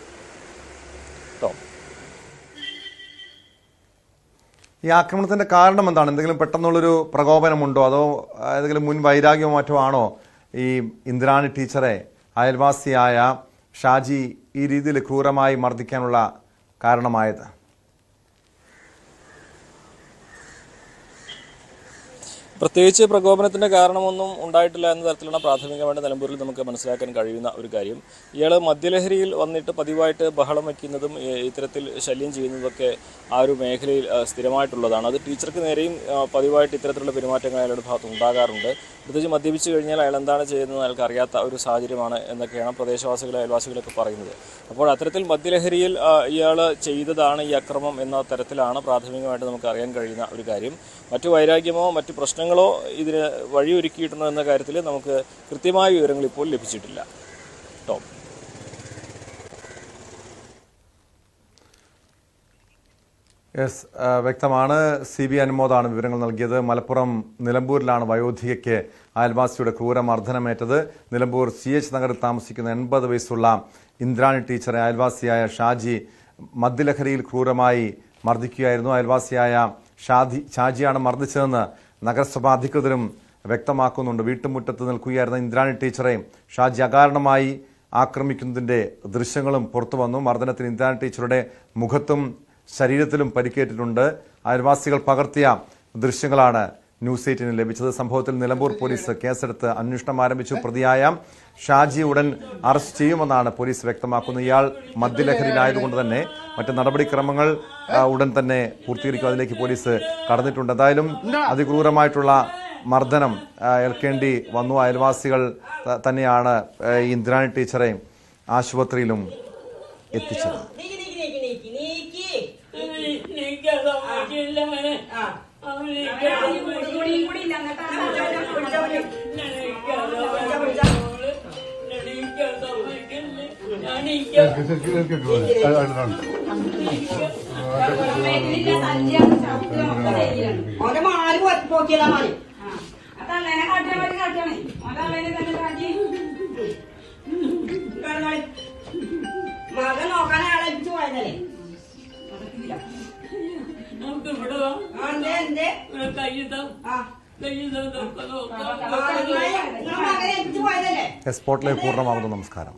ടോം,
ഈ ആക്രമണത്തിന്റെ കാരണം എന്താണ്? എന്തെങ്കിലും പെട്ടെന്നുള്ളൊരു പ്രകോപനമുണ്ടോ, അതോ ഏതെങ്കിലും മുൻ വൈരാഗ്യമോ മറ്റോ ആണോ ഈ ഇന്ദ്രാണി ടീച്ചറെ അയൽവാസിയായ ഷാജി ഈ രീതിയിൽ ക്രൂരമായി മർദ്ദിക്കാനുള്ള കാരണമായത്?
പ്രത്യേകിച്ച് പ്രകോപനത്തിൻ്റെ കാരണമൊന്നും ഉണ്ടായിട്ടില്ല എന്ന തരത്തിലാണ് പ്രാഥമികമായിട്ട് നിലമ്പൂരിൽ നമുക്ക് മനസ്സിലാക്കാൻ കഴിയുന്ന ഒരു കാര്യം. ഇയാൾ മദ്യലഹരിയിൽ വന്നിട്ട് പതിവായിട്ട് ബഹളം വയ്ക്കുന്നതും ഇത്തരത്തിൽ ശല്യം ചെയ്യുന്നതൊക്കെ ആ ഒരു മേഖലയിൽ സ്ഥിരമായിട്ടുള്ളതാണ്. അത് ടീച്ചർക്ക് നേരെയും പതിവായിട്ട് ഇത്തരത്തിലുള്ള പെരുമാറ്റങ്ങൾ അയാളുടെ ഭാഗത്ത് ഉണ്ടാകാറുണ്ട്. പ്രത്യേകിച്ച് മദ്യപിച്ച് കഴിഞ്ഞാൽ അയാൾ എന്താണ് ചെയ്യുന്നത് അയാൾക്ക് അറിയാത്ത ഒരു സാഹചര്യമാണ് എന്നൊക്കെയാണ് പ്രദേശവാസികൾ അയൽവാസികളൊക്കെ പറയുന്നത്. അപ്പോൾ അത്തരത്തിൽ മദ്യലഹരിയിൽ ഇയാൾ ചെയ്തതാണ് ഈ അക്രമം എന്ന തരത്തിലാണ് പ്രാഥമികമായിട്ട് നമുക്ക് അറിയാൻ കഴിയുന്ന ഒരു കാര്യം. മറ്റു വൈരാഗ്യമോ മറ്റു പ്രശ്നങ്ങളോ ഇതിന് വഴിയൊരുക്കിയിട്ടുണ്ടോ എന്ന കാര്യത്തിൽ നമുക്ക് കൃത്യമായ വിവരങ്ങൾ ഇപ്പോൾ ലഭിച്ചിട്ടില്ല. ടോം,
വ്യക്തമാണ്. CB അനുമോദാണ് വിവരങ്ങൾ നൽകിയത്. മലപ്പുറം നിലമ്പൂരിലാണ് വയോധികയ്ക്ക് അയൽവാസിയുടെ ക്രൂരമർദ്ദനമേറ്റത്. നിലമ്പൂർ CH നഗറിൽ താമസിക്കുന്ന 80 വയസ്സുള്ള ഇന്ദ്രാണി ടീച്ചറെ അയൽവാസിയായ ഷാജി മദ്യലഹരിയിൽ ക്രൂരമായി മർദ്ദിക്കുകയായിരുന്നു. അയൽവാസിയായ ഷാജിയാണ് മർദ്ദിച്ചതെന്ന് നഗരസഭാ അധികൃതരും വ്യക്തമാക്കുന്നുണ്ട്. വീട്ടുമുറ്റത്ത് നിൽക്കുകയായിരുന്ന ഇന്ദ്രാണി ടീച്ചറെ ഷാജി അകാരണമായി ആക്രമിക്കുന്നതിന്റെ ദൃശ്യങ്ങളും പുറത്തു വന്നു. മർദ്ദനത്തിന് ഇന്ദ്രാണി ടീച്ചറുടെ മുഖത്തും ശരീരത്തിലും പരിക്കേറ്റിട്ടുണ്ട്. അയൽവാസികൾ പകർത്തിയ ദൃശ്യങ്ങളാണ് ന്യൂസ് 18 ലഭിച്ചത്. സംഭവത്തിൽ നിലമ്പൂർ പോലീസ് കേസെടുത്ത് അന്വേഷണം ആരംഭിച്ചു. പ്രതിയായ ഷാജി ഉടൻ അറസ്റ്റ് ചെയ്യുമെന്നാണ് പോലീസ് വ്യക്തമാക്കുന്നത്. ഇയാൾ മദ്യലഹരിയിലായതുകൊണ്ട് തന്നെ മറ്റ് നടപടിക്രമങ്ങൾ ഉടൻ തന്നെ പൂർത്തീകരിക്കും. അതിലേക്ക് പോലീസ് കടന്നിട്ടുണ്ട്. എന്തായാലും അതിക്രൂരമായിട്ടുള്ള മർദ്ദനം ഏൽക്കേണ്ടി വന്നു. അയൽവാസികൾ തന്നെയാണ് ഇന്ദ്രാണി ടീച്ചറെ ആശുപത്രിയിലും എത്തിച്ചത്.
മകൻ നോക്കാനേ ആളെ ഏൽപ്പിച്ചു പോയതല്ലേ.
സ്പോട്ടിലേക്ക് പൂർണ്ണമാകുന്നു. നമസ്കാരം.